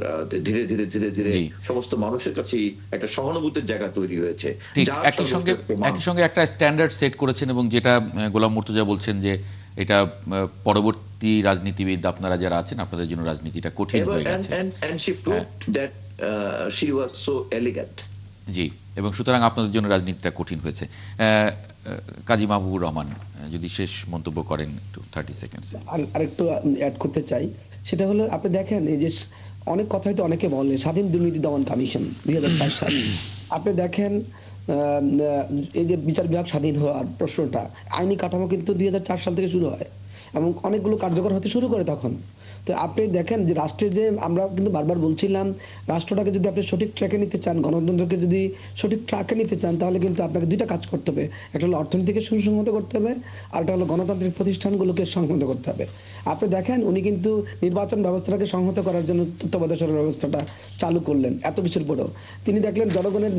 ধীরে ধীরে ধীরে ধীরে সমস্ত মানুষের কাছে একটা সহানুভূতির জায়গা তৈরি হয়েছে। ঠিক একই সঙ্গে একটা স্ট্যান্ডার্ড সেট করেছেন, এবং যেটা গোলাম মুর্তজা বলছেন যে এটা পরবর্তী রাজনীতিবিদ আপনারা যারা আছেন আপনাদের জন্য রাজনীতিটা কঠিন হয়ে গেছে। And she proved that she was so elegant. জি, এবং সুতরাং আপনাদের জন্য রাজনীতিটা কঠিন হয়েছে। কাজী মাহবুবুর রহমান যদি শেষ মন্তব্য করেন, 30 সেকেন্ডস। আরেকটু অ্যাড করতে চাই, সেটা হলো আপনি দেখেন এই যে অনেক কথাই তো অনেকে বলে স্বাধীন দুর্নীতি দমন কমিশন 2004 সাল, আপনি দেখেন এই যে বিচার বিভাগ স্বাধীন হওয়ার প্রশ্নটা, আইনি কাঠামো কিন্তু 2004 সাল থেকে শুরু হয় এবং অনেকগুলো কার্যকর হতে শুরু করে তখন। তো আপনি দেখেন যে রাষ্ট্রের যে আমরা কিন্তু বারবার বলছিলাম, রাষ্ট্রটাকে যদি আপনি সঠিক ট্র্যাকে নিতে চান, গণতন্ত্রকে যদি সঠিক ট্র্যাকে নিতে চান, তাহলে কিন্তু আপনাকে দুইটা কাজ করতে হবে। একটা হলো অর্থনীতিকে সুসংহত করতে হবে, আর একটা হলো গণতান্ত্রিক প্রতিষ্ঠানগুলোকে সংহত করতে হবে। আপনি দেখেন উনি কিন্তু নির্বাচন ব্যবস্থাটাকে সংহত করার জন্য তত্ত্বাবধায়ক ব্যবস্থাটা চালু করলেন। এত কিছুর পরেও তিনি দেখলেন জনগণের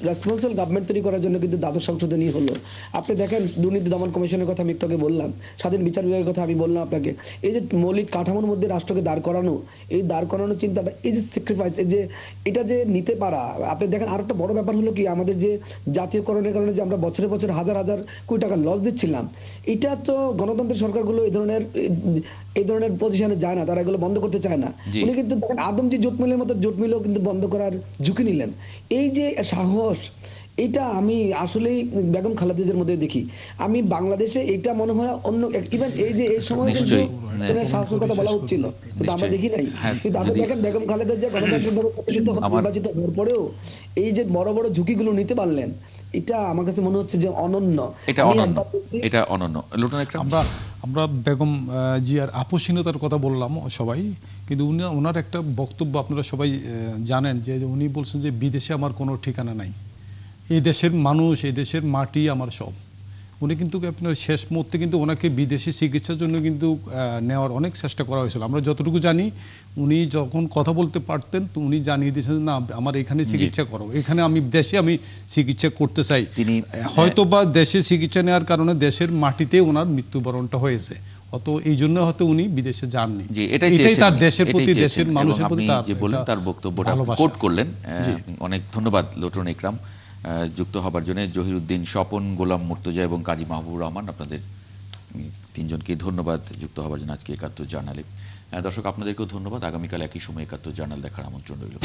রেসপন্সিবল গভর্নমেন্ট তৈরি করার জন্য কিন্তু দ্বাদশ সংশোধনী হলো। আপনি দেখেন দুর্নীতি দমন কমিশনের কথা আমি একটু আগে বললাম, স্বাধীন বিচার বিভাগের কথা আমি বললাম আপনাকে। এই যে মৌলিক কাঠামোর মধ্যে রাষ্ট্রকে দাঁড় করানো, এই দাঁড় করানোর চিন্তাটা, এই যে স্যাক্রিফাইস, এই যে এটা যে নিতে পারা। আপনি দেখেন আর একটা বড় ব্যাপার হলো কি, আমাদের যে জাতীয়করণের কারণে যে আমরা বছরে বছরে হাজার হাজার কোটি টাকা লস দিচ্ছিলাম, এটা তো গণতন্ত্রের সরকারগুলো এই ধরনের পজিশনে যায় না, তারা এগুলো বন্ধ করতে চায় না। উনি কিন্তু দেখেন আদমজি জোট মিলের মতো জোট মিলও কিন্তু বন্ধ করার ঝুঁকি নিলেন। এই যে সাহস, এটা আমি আসলেই বেগম খালেদা জিয়ার মধ্যে দেখি। আমি বাংলাদেশে এটা মনে হয় অন্য ইভেন এই যে এই সময় কিন্তু সাহসের কথা বলা হচ্ছিল, কিন্তু আমরা দেখি নাই। কিন্তু আপনি দেখেন বেগম খালেদা জিয়া গণতান্ত্রিকভাবে প্রতিষ্ঠিত নির্বাচিত হওয়ার পরেও এই যে বড় বড় ঝুঁকিগুলো নিতে পারলেন, এটা আমার কাছে মনে হচ্ছে যে অনন্য। এটা অনন্য। আমরা বেগম জিয়ার আপোষহীনতার কথা বললাম সবাই, কিন্তু ওনার একটা বক্তব্য আপনারা সবাই জানেন যে উনি বলছেন যে বিদেশে আমার কোনো ঠিকানা নাই, এই দেশের মানুষ, এই দেশের মাটি আমার সব। উনি কিন্তু আপনার শেষ মুহূর্তে কিন্তু ওনাকে বিদেশি চিকিৎসার জন্য কিন্তু নেওয়ার অনেক চেষ্টা করা হয়েছিল। আমরা যতটুকু জানি উনি যখন কথা বলতে পারতেন তো উনি জানিয়ে দিয়েছেন না আমার এখানে চিকিৎসা করো, এখানে আমি দেশে আমি চিকিৎসা করতে চাই। তিনি হয়তো বা দেশে চিকিৎসা নেওয়ার কারণে দেশের মাটিতে ওনার মৃত্যুবরণটা হয়েছে, অত এই জন্য হয়তো উনি বিদেশে যাননি। এটাই তার দেশের প্রতি, দেশের মানুষের প্রতি তার বক্তব্যটা কোট করলেন। অনেক ধন্যবাদ লোটন ইকরাম যুক্ত হবার জন্য। জহিরুদ্দিন স্বপন, গোলাম মুর্তজা এবং কাজী মাহবুবুর রহমান, আপনাদের তিনজনকে ধন্যবাদ যুক্ত হবার জন্য আজকে ৭১ জার্নালে। দর্শক আপনাদেরকেও ধন্যবাদ। আগামীকাল একই সময় ৭১ জার্নাল দেখার আমন্ত্রণ রইল।